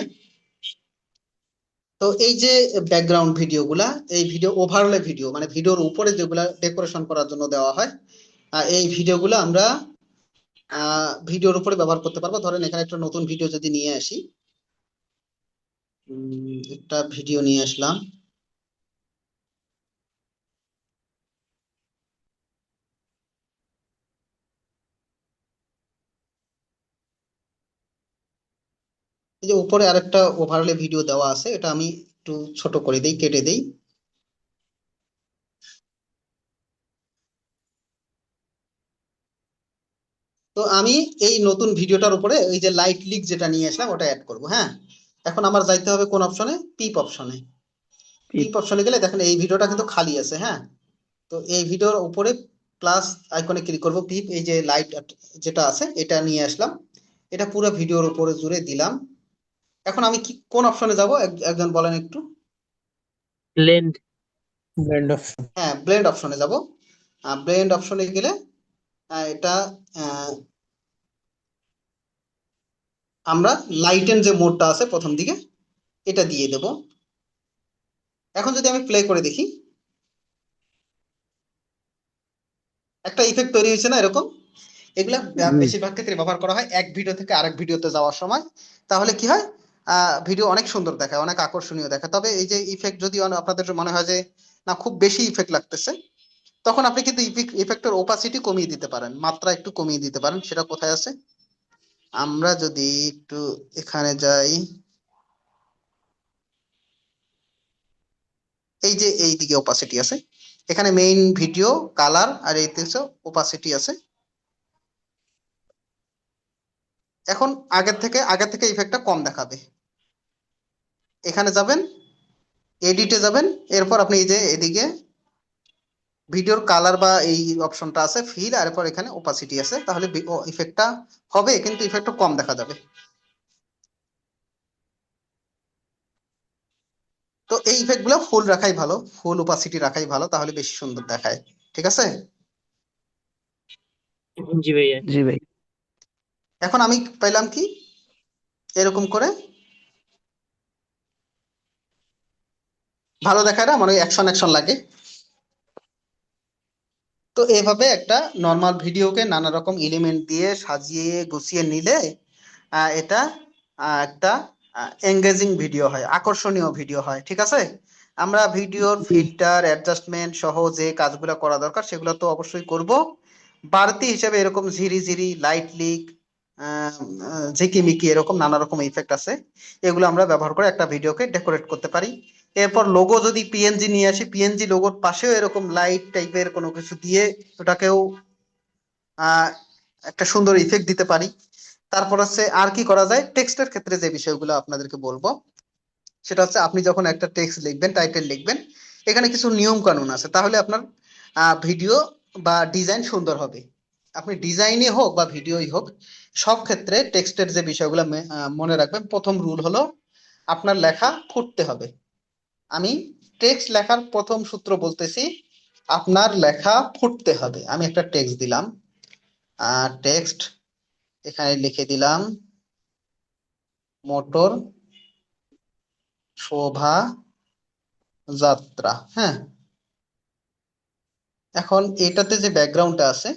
তো এই যে ব্যাকগ্রাউন্ড ভিডিওগুলা, এই ভিডিও ওভারলে ভিডিও মানে ভিডিওর উপরে যেগুলা ডেকোরেশন করার জন্য দেওয়া হয়, এই ভিডিওগুলো আমরা ভিডিওর উপরে ব্যবহার করতে পারবো। ধরেন এখানে একটা নতুন ভিডিও যদি নিয়ে আসি, একটা ভিডিও নিয়ে আসলাম, এই যে উপরে আরেকটা ওভারলে ভিডিও দেওয়া আছে, এটা আমি একটু ছোট করে দেই, কেটে দেই। তো আমি এই নতুন ভিডিওটার উপরে এই যে লাইট লিক যেটা নিয়ে আসলাম ওটা অ্যাড করব। হ্যাঁ, এখন আমার যাইতে হবে কোন অপশনে? পিপ অপশনে। পিপ অপশনে গেলে দেখেন এই ভিডিওটা কিন্তু খালি আছে। হ্যাঁ, তো এই ভিডিওর উপরে প্লাস আইকনে ক্লিক করব, পিপ এই যে লাইট যেটা আছে এটা নিয়ে আসলাম, এটা পুরো ভিডিওর উপরে জুড়ে দিলাম। এখন আমি কি কোন অপশনে যাব একজন বলেন একটু?
ব্লেন্ড।
অপশন।
হ্যাঁ, ব্লেন্ড অপশনে যাব। ব্লেন্ড অপশনে গেলে এটা আমরা লাইটেন যে মোডটা আছে প্রথম দিকে এটা দিয়ে দেব। এখন যদি আমি প্লে করে দেখি, একটা ইফেক্ট তৈরি হয়েছে না এরকম? এগুলা বেশিরভাগ ক্ষেত্রে ব্যবহার করা হয় এক ভিডিও থেকে আরেক ভিডিওতে যাওয়ার সময়। তাহলে কি হয়, ভিডিও অনেক সুন্দর দেখায়, অনেক আকর্ষণীয় দেখায়। তবে এই যে ইফেক্ট যদি আপনাদের মনে হয় যে না খুব বেশি ইফেক্ট লাগতেছে, তখন আপনি কিন্তু ইফেক্টের ওপাসিটি কমিয়ে দিতে পারেন, মাত্রা একটু কমিয়ে দিতে পারেন। সেটা কোথায় আছে? আমরা যদি একটু এখানে যাই, এই যে এই দিকে ওপাসিটি আছে, এখানে মেইন ভিডিও কালার আর এই দিকে ওপাসিটি আছে। এখন আগের থেকে ইফেক্টটা কম দেখাবে। এখানে যাবেন, এডিটে যাবেন, এরপর আপনি এই যে এদিকে ভিডিওর কালার বা এই অপশনটা আছে ফিল, আর এরপর এখানে ওপাসিটি আছে, তাহলে ইফেক্টটা হবে কিন্তু ইফেক্টটা কম দেখা যাবে। তো এই ইফেক্ট গুলো ফুল রাখাই ভালো, ফুল ওপাসিটি রাখাই ভালো, তাহলে বেশি সুন্দর দেখায়। ঠিক আছে?
জি ভাইয়া।
জি ভাই।
এখন আমি পাইলাম কি এরকম করে ভালো দেখায় না, মানে অ্যাকশন অ্যাকশন লাগে। তো এভাবে একটা নর্মাল ভিডিওকে নানা রকম এলিমেন্ট দিয়ে সাজিয়ে গুছিয়ে নিলে এটা একটা এঙ্গেজিং ভিডিও হয়, আকর্ষণীয় ভিডিও হয়। ঠিক আছে? আমরা ভিডিওর ফিল্টার অ্যাডজাস্টমেন্ট সহ যে কাজগুলো করা দরকার সেগুলো তো অবশ্যই করব। বাড়তি হিসেবে এরকম ঝিরি ঝিরি, লাইট লিক, ঝিকিমিকি এরকম নানা রকম ইফেক্ট আছে, এগুলো আমরা ব্যবহার করে একটা ভিডিওকে ডেকোরেট করতে পারি। এরপর লোগো যদি পিএনজি নিয়ে আসি, পিএনজি লোগোর পাশেও এরকম লাইট টাইপের কোনো কিছু দিয়ে ওটাকেও একটা সুন্দর ইফেক্ট দিতে পারি। তারপর হচ্ছে আর কি করা যায়, টেক্সটের ক্ষেত্রে যে বিষয়গুলো আপনাদেরকে বলবো সেটা হচ্ছে, আপনি যখন একটা টেক্সট লিখবেন, টাইটেল লিখবেন, এখানে কিছু নিয়ম কানুন আছে, তাহলে আপনার ভিডিও বা ডিজাইন সুন্দর হবে। আপনি ডিজাইনে হোক বা ভিডিওই হোক, সব ক্ষেত্রে টেক্সটের যে বিষয়গুলো মনে রাখবেন। প্রথম রুল হলো আপনার লেখা ফুটতে হবে। আমি টেক্সট লেখার প্রথম সূত্র বলতেছি, আপনার লেখা ফুটতে হবে। আমি একটা টেক্সট দিলাম, টেক্সট এখানে লিখে দিলাম মোটর শোভা যাত্রা। হ্যাঁ, এখন এটাতে যে ব্যাকগ্রাউন্ডটা আছে,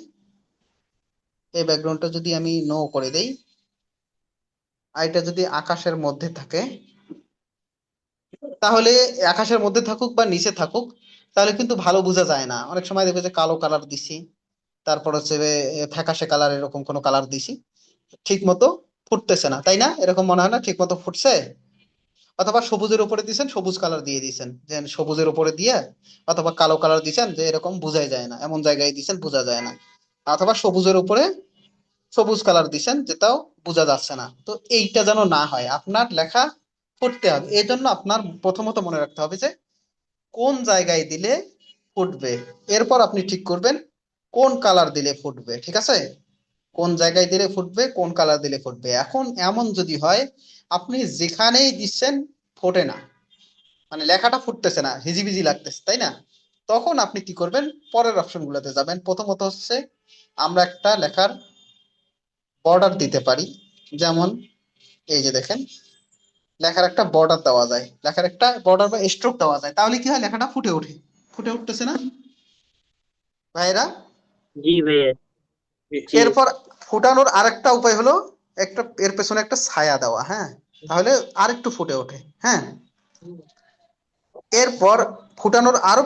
এই ব্যাকগ্রাউন্ডটা যদি আমি নো করে দেই, আর এটা যদি আকাশের মধ্যে থাকে, তাহলে আকাশের মধ্যে থাকুক বা নিচে থাকুক, তাহলে কিন্তু ভালো বোঝা যায় না। অনেক সময় দেখবে যে কালো কালার দিছি, তারপর হচ্ছে ফ্যাকাশে কালার, এরকম কোনো কালার দিছি, ঠিক মতো ফুটতেছে না, তাই না? এরকম মনে হয় না ঠিক মতো ফুটছে? অথবা সবুজের উপরে দিছেন, সবুজ কালার দিয়ে দিছেন, যে সবুজের উপরে দিয়ে, অথবা কালো কালার দিছেন, যে এরকম বোঝাই যায় না, এমন জায়গায় দিছেন বোঝা যায় না। অথবা সবুজের উপরে সবুজ কালার দিছেন, যেটাও বোঝা যাচ্ছে না। তো এইটা যেন না হয়, আপনার লেখা ফুটতে হবে। এই জন্য আপনার প্রথমত মনে রাখতে হবে যে কোন জায়গায় দিলে ফুটবে। এরপর আপনি ঠিক করবেন কোন কালার দিলে ফুটবে। ঠিক আছে? কোন জায়গায় দিলে ফুটবে, কোন কালার দিলে ফুটবে। এখন এমন যদি হয় আপনি যেখানেই দিচ্ছেন ফোটে না, মানে লেখাটা ফুটতেছে না, হিজিবিজি লাগতেছে, তাই না? তখন আপনি কি করবেন, পরের অপশন গুলোতে যাবেন। প্রথমত হচ্ছে আমরা একটা লেখার বর্ডার দিতে পারি। যেমন এই যে দেখেন, লেখার একটা বর্ডার দেওয়া যায়, লেখার একটা বর্ডার বা স্ট্রোক দেওয়া যায়, তাহলে কি হয়, লেখাটা ফুটে ওঠে। ফুটে উঠতেছে না ভাইরা?
জি ভাইয়া। জি।
এরপর ফুটানোর আরেকটা উপায় হলো একটা এর পেছনে একটা ছায়া দেওয়া। হ্যাঁ, তাহলে আরেকটু ফুটে ওঠে। হ্যাঁ, এরপর ফুটানোর আরো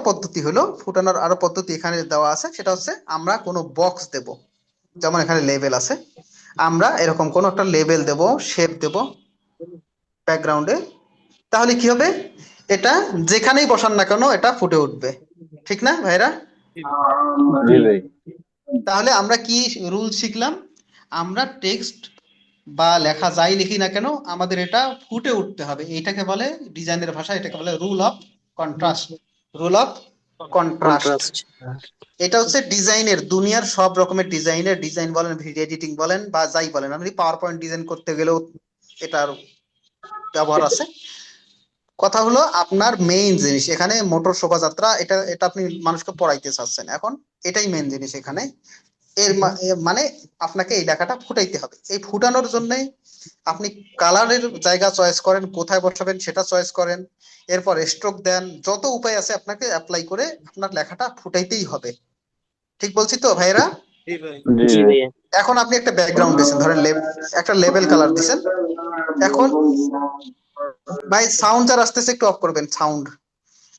পদ্ধতি এখানে দেওয়া আছে, সেটা হচ্ছে আমরা কোনো বক্স দেব। যেমন এখানে লেবেল আছে, আমরা এরকম কোনো একটা লেবেল দেব, শেপ দেব ব্যাকগ্রাউন্ডে। তাহলে কি হবে, এটা যেখানেই বসান না কেন এটা ফুটে উঠবে। ঠিক না ভাইরা?
জি ভাই।
তাহলে আমরা কি রুল শিখলাম? আমরা টেক্সট বা লেখা যাই লিখি না কেন, আমাদের এটা ফুটে উঠতে হবে। এটাকে বলে ডিজাইনের ভাষা, এটাকে বলে rule of contrast. Rule of contrast.
Contrast.
এটা হচ্ছে ডিজাইনের, দুনিয়ার সব রকমের ডিজাইনের, ডিজাইন বলেন, ভিডিও এডিটিং বলেন, বা যাই বলেন, আপনি পাওয়ার পয়েন্ট ডিজাইন করতে গেলেও এটার ব্যবহার আছে। কথা হলো আপনার মেইন জিনিস এখানে মোটর শোভাযাত্রা, এটা এটা আপনি মানুষকে পড়াইতে চাচ্ছেন, এখন এটাই মেইন জিনিস এখানে। মানে আপনাকে এই লেখাটা ফুটাইতে হবে। এই ফুটানোর জন্যই আপনি কালারের জায়গা চয়েস করেন, কোথায় বসাবেন সেটা চয়েস করেন, এরপর স্ট্রোক দেন, যত উপায় আছে আপনাকে অ্যাপ্লাই করে আপনার লেখাটা ফুটাইতেই হবে। ঠিক বলছি তো ভাইরা?
জি ভাইয়া।
এখন আপনি একটা ব্যাকগ্রাউন্ড দিয়েছেন, ধরেন একটা লেবেল কালার দিছেন। এখন ভাই সাউন্ড যার আসতেছে একটু অফ করবেন সাউন্ড।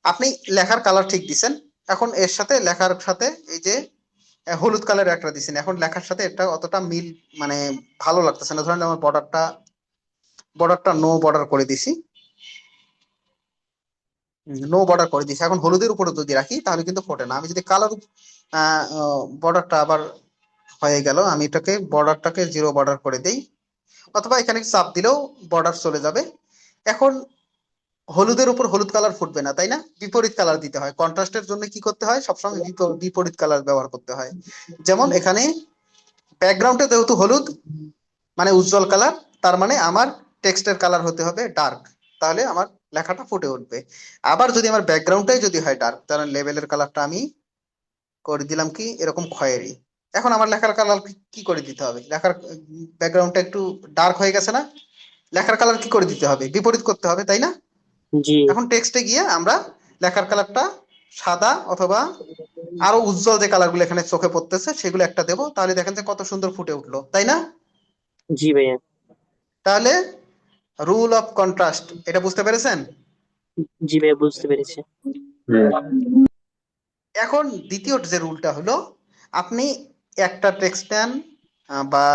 আপনি লেখার কালার ঠিক দিছেন, এখন এর সাথে লেখার সাথে এই যে হলুদ কালার একটা দিছেন, এখন লেখার সাথে এটা অতটা মিল, মানে ভালো লাগতেছে না। ধরেন আমার বর্ডারটা নো বর্ডার করে দিছি, এখন হলুদের উপরে যদি রাখি তাহলে কিন্তু ফোটে না। আমি যদি কালার বর্ডারটা আবার হয়ে গেল, আমি এটাকে বর্ডারটাকে 0 বর্ডার করে দেই, অথবা এখানে চাপ দিলেও বর্ডার চলে যাবে। এখন হলুদের উপর হলুদ কালার ফুটবে না, তাই না? বিপরীত কালার দিতে হয়। কন্ট্রাস্টের জন্য কি করতে হয়, সবসময় বিপরীত কালার ব্যবহার করতে হয়। যেমন এখানে ব্যাকগ্রাউন্ডে যেহেতু হলুদ মানে উজ্জ্বল কালার, তার মানে আমার টেক্সটের কালার হতে হবে ডার্ক, তাহলে আমার লেখাটা ফুটে উঠবে। আবার যদি আমার ব্যাকগ্রাউন্ডটাই যদি হয় ডার্ক, তাহলে লেভেলের কালারটা আমি করে দিলাম কি এরকম খয়েরি। এখন আমার লেখার কালার কি করে দিতে হবে, লেখার ব্যাকগ্রাউন্ডটা একটু ডার্ক হয়ে গেছে না, লেখার কালার কি করে দিতে হবে, বিপরীত করতে হবে, তাই না?
জি।
এখন টেক্সটে গিয়ে আমরা লেখার কালারটা সাদা অথবা আরো উজ্জ্বল যে কালারগুলো এখানে চোখে পড়তেছে সেগুলো একটা দেবো, তাহলে দেখেন যে কত সুন্দর ফুটে উঠলো, তাই না?
জি ভাইয়া।
তাহলে রুল অফ কন্ট্রাস্ট এটা বুঝতে পেরেছেন?
জি ভাইয়া, বুঝতে পেরেছি।
এখন দ্বিতীয় যে রুলটা হলো, আপনি একটা টেক্সট নেন বা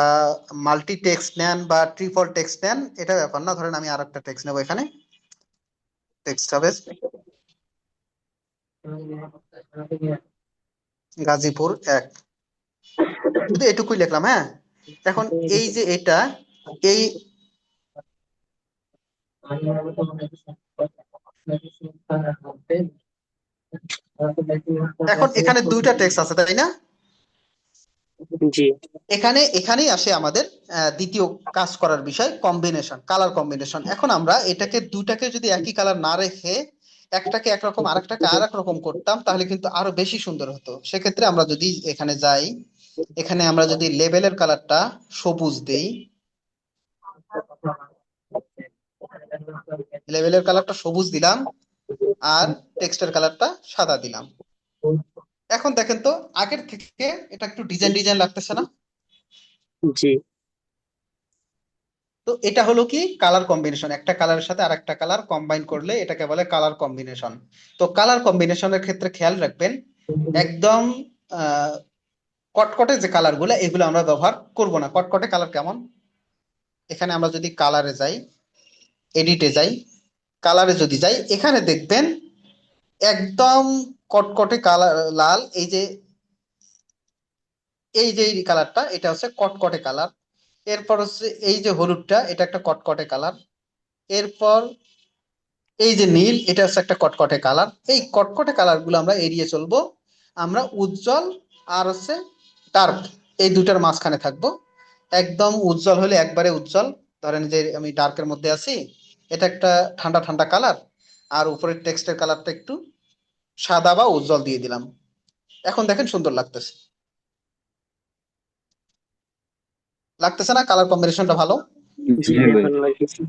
মাল্টি টেক্সট নেন বা ট্রিপল টেক্সট নেন, এটা ব্যাপার না। ধরেন আমি আর একটা টেক্সট নেবো, এখানে টেক্সট হবে গাজীপুর 1, শুধু এটুকুই লিখলাম। হ্যাঁ, এখন এই যে এটা, এই এখন এখানে দুইটা টেক্সট আছে তাই না?
জি
এখানেই আসে আমাদের দ্বিতীয় কাজ করার বিষয়, কম্বিনেশন, কালার কম্বিনেশন। এখন আমরা এটাকে দুটাকে যদি একই কালার না রেখে একটাকে একরকম আরেকটাকে আর এক রকম করতাম তাহলে কিন্তু আরো বেশি সুন্দর হতো। সেক্ষেত্রে আমরা যদি এখানে যাই, এখানে আমরা যদি লেবেলের কালারটা সবুজ দেই, লেবেলের কালারটা সবুজ দিলাম আর টেক্সটের কালারটা সাদা দিলাম। এখন দেখেন তো আগের থেকে এটা একটু ডিজাইন ডিজাইন লাগতেছে না?
জি
তো এটা হলো কি কালার কম্বিনেশন, একটা কালারের সাথে আরেকটা কালার কম্বাইন করলে এটাকে বলে কালার কম্বিনেশন। তো কালার কম্বিনেশনের ক্ষেত্রে খেয়াল রাখবেন, একদম আহ কটকটে যে কালার গুলো এগুলো আমরা ব্যবহার করব না। কটকটে কালার কেমন? এখানে আমরা যদি কালারে যাই, এডিটে যাই, কালারে যদি যাই, এখানে দেখবেন একদম কটকটে কালার লাল, এই যে এই কালারটা এটা হচ্ছে কটকটে কালার। এরপর হচ্ছে এই যে হলুদটা এটা একটা কটকটে কালার। এরপর এই যে নীল এটা হচ্ছে একটা কটকটে কালার। এই কটকটে কালার গুলো আমরা এড়িয়ে চলবো। আমরা উজ্জ্বল আর হচ্ছে ডার্ক এই দুটার মাঝখানে থাকবো। একদম উজ্জ্বল হলে একবারে উজ্জ্বল, ধরেন যে আমি ডার্কের মধ্যে আছি, এটা একটা ঠান্ডা ঠান্ডা কালার, আর উপরের টেক্সটের কালারটা একটু সাদা বা উজ্জ্বল দিয়ে দিলাম। এখন দেখেন সুন্দর লাগতেছে, লাগতেছে না? কালার কম্বিনেশনটা ভালো।
জি ভাই, ভালো লাগছে।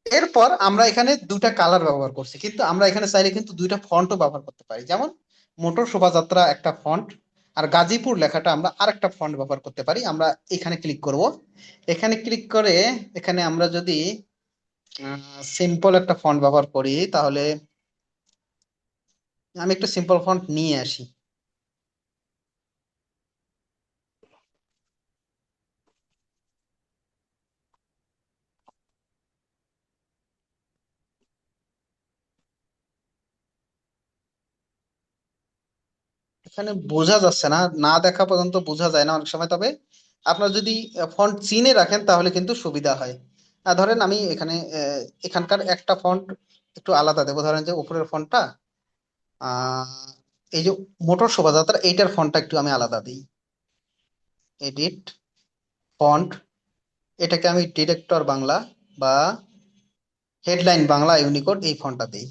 এরপর আমরা এখানে দুটা কালার ব্যবহার করছি, কিন্তু আমরা এখানে চাইলে কিন্তু দুইটা ফন্টও ব্যবহার করতে পারি। যেমন মোটর শোভাযাত্রা একটা ফন্ট, আর গাজীপুর লেখাটা আমরা আরেকটা ফন্ট ব্যবহার করতে পারি। আমরা এখানে ক্লিক করব, এখানে ক্লিক করে এখানে আমরা যদি সিম্পল একটা ফন্ট ব্যবহার করি, তাহলে আমি একটা সিম্পল ফন্ট নিয়ে আসি। এখানে বোঝা যাচ্ছে না, না দেখা পর্যন্ত বোঝা যায় না অনেক সময়। তবে আপনার যদি ফন্ট চিনে রাখেন তাহলে কিন্তু সুবিধা হয়। ধরেন আমি এখানে এখানকার একটা ফন্ট একটু আলাদা দেবো। ধরেন যে উপরের ফন্টটা আহ এই যে মোটর শোভাযাত্রা এইটার ফন্টটা একটু আমি আলাদা দিই। এডিট ফন্ট, এটাকে আমি ডিরেক্টর বাংলা বা হেডলাইন বাংলা ইউনিকোড এই ফন্টটা দিই।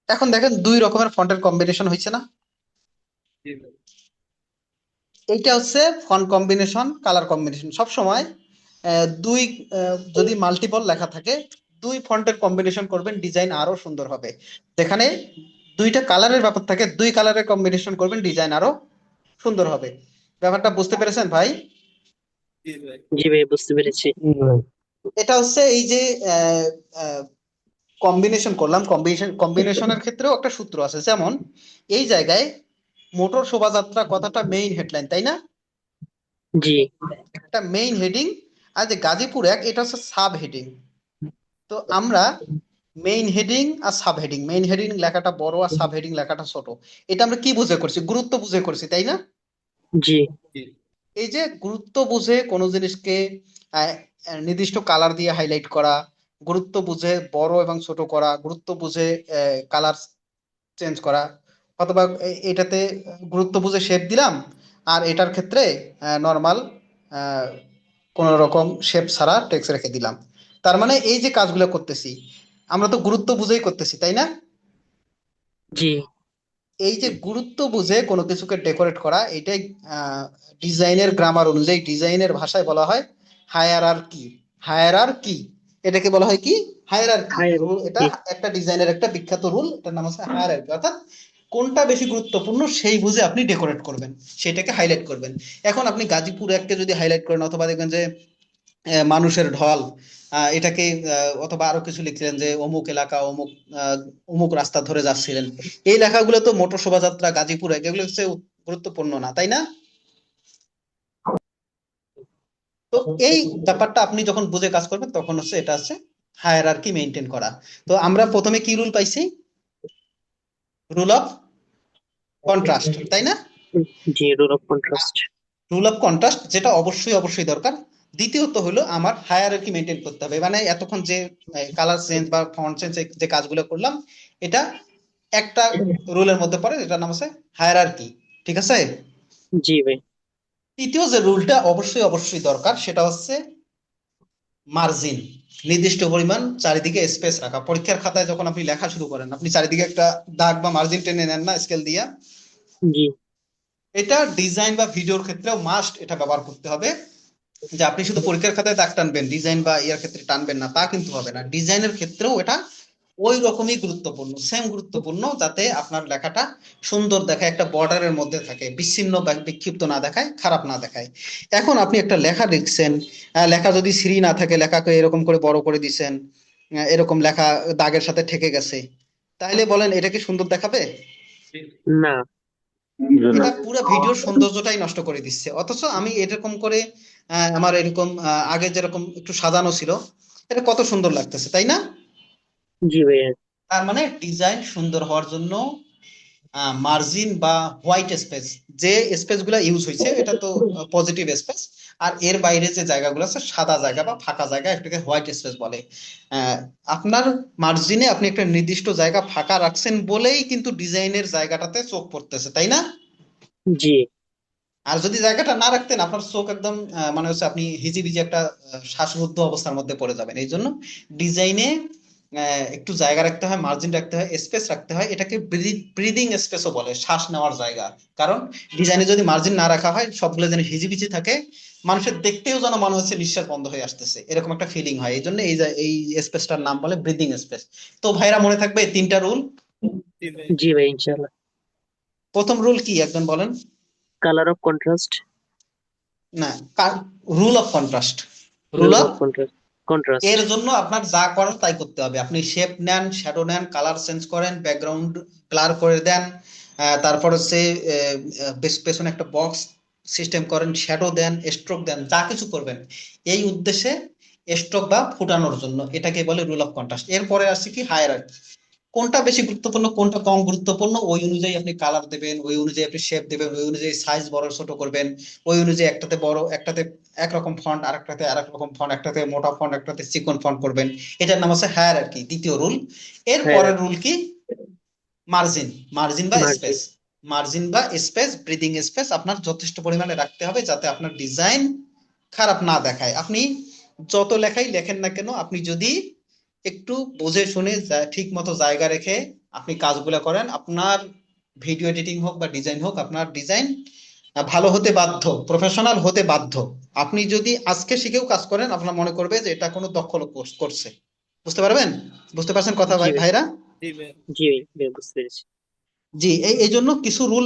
এখন দেখেন দুই রকমের ফন্টের কম্বিনেশন হয়েছে না? এইটা হচ্ছে ফন্ট কম্বিনেশন, কালার কম্বিনেশন। সব সময় দুই যদি মাল্টিপল লেখা থাকে দুই ফন্টের কম্বিনেশন করবেন, ডিজাইন আরো সুন্দর হবে। যেখানে দুইটা কালারের ব্যাপার থাকে দুই কালারের কম্বিনেশন করবেন, ডিজাইন আরো সুন্দর হবে। ব্যাপারটা বুঝতে পেরেছেন ভাই?
জি ভাই, বুঝতে পেরেছি।
এটা হচ্ছে এই যে কম্বিনেশন করলাম, কম্বিনেশনের ক্ষেত্রেও একটা সূত্র আছে। যেমন এই জায়গায় মোটর শোভাযাত্রা কথাটা মেইন হেডলাইন তাই না,
জি
একটা মেইন হেডিং, আর যে গাজীপুর এক এটা হচ্ছে সাব হেডিং। তো আমরা মেইন হেডিং আর সাব হেডিং, মেইন হেডিং লেখাটা বড় আর সাব হেডিং লেখাটা ছোট, এটা আমরা কি বুঝে করছি? গুরুত্ব বুঝে করছি তাই না?
জি
এই যে গুরুত্ব বুঝে কোনো জিনিসকে আহ, নির্দিষ্ট কালার দিয়ে হাইলাইট করা, গুরুত্ব বুঝে বড় এবং ছোট করা, গুরুত্ব বুঝে কালার চেঞ্জ করা, অথবা এটাতে গুরুত্ব বুঝে শেপ দিলাম আর এটার ক্ষেত্রে নর্মাল কোন রকম শেপ ছাড়া টেক্সট রেখে দিলাম। তার মানে এই যে কাজগুলো করতেছি আমরা তো গুরুত্ব বুঝেই করতেছি তাই না?
জি
এই যে গুরুত্ব বুঝে কোনো কিছুকে ডেকোরেট করা, এটাই ডিজাইনের গ্রামার অনুযায়ী, ডিজাইনের ভাষায় বলা হয় হায়ারার্কি। হায়ারার্কি এটাকে বলা হয় কি? Hierarchy
high
rule. এটা একটা ডিজাইনের একটা বিখ্যাত রুল, এটার নাম হচ্ছে হায়ারার্কি। অর্থাৎ কোনটা বেশি গুরুত্বপূর্ণ সেই বুঝে আপনি ডেকোরেট করবেন, সেটাকে হাইলাইট করবেন। এখন আপনি গাজীপুর এককে যদি হাইলাইট করেন, অথবা দেখবেন যে মানুষের ঢল এটাকে অথবা আরো কিছু লিখছিলেন যে অমুক এলাকা অমুক অমুক রাস্তা ধরে যাচ্ছিলেন, এই লেখাগুলো তো মোটর শোভাযাত্রা গাজীপুর এক এগুলো হচ্ছে গুরুত্বপূর্ণ না তাই না? তো এই ব্যাপারটা আপনি যখন বুঝে কাজ করবেন তখন হচ্ছে এটা হচ্ছে হায়ারার্কি মেনটেন করা। তো আমরা প্রথমে কি রুল পাইছি? রুল অফ কন্ট্রাস্ট তাই না?
জি, rule of contrast.
Rule of contrast যেটা অবশ্যই অবশ্যই দরকার, দ্বিতীয়ত হলো আমার হায়ারার্কি মেনটেন করতে হবে, মানে এতক্ষণ যে কালার চেঞ্জ বা ফন্ট চেঞ্জ যে কাজগুলো করলাম এটা একটা রুলের মধ্যে পড়ে, এটার নাম আছে হায়ারার্কি। ঠিক আছে?
জি ভাই।
তৃতীয় যে রুলটা অবশ্যই অবশ্যই দরকার সেটা হচ্ছে মার্জিন, নির্দিষ্ট পরিমাণ চারিদিকে স্পেস রাখা। পরীক্ষার খাতায় যখন আপনি লেখা শুরু করেন আপনি চারিদিকে একটা দাগ বা মার্জিন টেনে নেন না স্কেল দিয়া?
জি
এটা ডিজাইন বা ভিডিওর ক্ষেত্রেও মাস্ট এটা ব্যবহার করতে হবে। যে আপনি শুধু পরীক্ষার খাতায় দাগ টানবেন, ডিজাইন বা ইয়ার ক্ষেত্রে টানবেন না, তা কিন্তু হবে না। ডিজাইনের ক্ষেত্রেও এটা ওই রকমই গুরুত্বপূর্ণ, সেম গুরুত্বপূর্ণ, যাতে আপনার লেখাটা সুন্দর দেখায়, একটা বর্ডারের মধ্যে থাকে, বিচ্ছিন্ন বা বিক্ষিপ্ত না দেখায়, খারাপ না দেখায়। এখন আপনি একটা লেখা লিখছেন, লেখা যদি শ্রী না থাকে, লেখাকে এরকম করে বড় করে দিছেন, এরকম লেখা দাগের সাথে ঠেকে গেছে, তাহলে বলেন এটা কি সুন্দর দেখাবে?
না।
এটা পুরো ভিডিওর সৌন্দর্যটাই নষ্ট করে দিচ্ছে। অথচ আমি এরকম করে আমার এরকম আগে যেরকম একটু সাজানো ছিল, এটা কত সুন্দর লাগতেছে, তাই না?
জি ভাইয়া।
তার মানে ডিজাইন সুন্দর হওয়ার জন্য মার্জিন বা হোয়াইট স্পেস, যে স্পেস গুলা ইউজ হয়েছে এটা তো পজিটিভ স্পেস, আর এর বাইরে যে জায়গাগুলো আছে সাদা জায়গা বা ফাঁকা জায়গা, এটাকে হোয়াইট স্পেস বলে। আহ, আপনার মার্জিনে আপনি একটা নির্দিষ্ট জায়গা ফাঁকা রাখছেন বলেই কিন্তু ডিজাইনের জায়গাটাতে চোখ পড়তেছে, তাই না?
জি
আর যদি জায়গাটা না রাখতেন আপনার চোখ একদম মানে হচ্ছে আপনি হিজিবিজি একটা শ্বাসরুদ্ধ অবস্থার মধ্যে পড়ে যাবেন। এই জন্য ডিজাইনে একটু জায়গা রাখতে হয়, মার্জিন রাখতে হয়, স্পেস রাখতে হয়। এটাকে ব্রিদিং স্পেসও বলে, শ্বাস নেওয়ার জায়গা। কারণ ডিজাইনে যদি মার্জিন না রাখা হয়, সবগুলো যেন হিজিবিজি থাকে, মানুষের দেখতেও যেন মনে হচ্ছে নিঃশ্বাস বন্ধ হয়ে আসতেছে, এরকম একটা ফিলিং হয়। এই জন্য এই স্পেসটার নাম বলে ব্রিদিং স্পেস। তো ভাইরা মনে থাকবে এই তিনটা রুল?
জি ভাই, ইনশাল্লাহ।
প্রথম রুল কি একজন বলেন?
Colour of contrast.
না, rule of contrast. Rule
rule
of,
of contrast.
এর জন্য আপনার যা করার তাই করতে হবে। আপনি শেপ নেন, শ্যাডো নেন, কালার চেঞ্জ করেন, ব্যাকগ্রাউন্ড ব্লার করে দেন, তারপর হচ্ছে পেছনে একটা বক্স সিস্টেম করেন, শ্যাডো দেন, স্ট্রোক দেন, যা কিছু করবেন এই উদ্দেশ্যে, স্ট্রোক বা ফুটানোর জন্য, এটাকে বলে রুল অফ কন্ট্রাস্ট। এরপরে আসছে কি হায়ারার্কি। কোনটা বেশি গুরুত্বপূর্ণ কোনটা কম গুরুত্বপূর্ণ ওই অনুযায়ী আপনি কালার দেবেন, ওই অনুযায়ী আপনি শেপ দেবেন, ওই অনুযায়ী সাইজ বড় ছোট করবেন, ওই অনুযায়ী একটাতে বড়, একটাতে একরকম ফন্ট, আরেকটাতে আরেক রকম ফন্ট, একটাতে মোটা ফন্ট, একটাতে চিকন ফন্ট করবেন। এটার নাম হচ্ছে হায়ারার্কি, দ্বিতীয় রুল। এর
হ্যাঁ।
পরের রুল কি? মার্জিন। মার্জিন বা
মার্জিন।
স্পেস। মার্জিন বা স্পেস, ব্রিদিং স্পেস আপনার যথেষ্ট পরিমাণে রাখতে হবে যাতে আপনার ডিজাইন খারাপ না দেখায়। আপনি যত লেখাই লেখেন না কেন, আপনি যদি একটু বুঝে শুনে ঠিক মতো জায়গা রেখে আপনি কাজগুলো করেন, আপনার ভিডিও এডিটিং হোক বা ডিজাইন হোক, আপনার ডিজাইন ভালো হতে বাধ্য, প্রফেশনাল হতে বাধ্য। আপনি যদি আজকে শিখেও কাজ করেন আপনার মনে করবে যে এটা কোনো দক্ষ লোক করছে। বুঝতে পারবেন? বুঝতে পারছেন কথা
জি ভাই।
ভাইরা?
জি ভাই, বুঝতে পেরেছি।
জি, এই জন্য কিছু রুল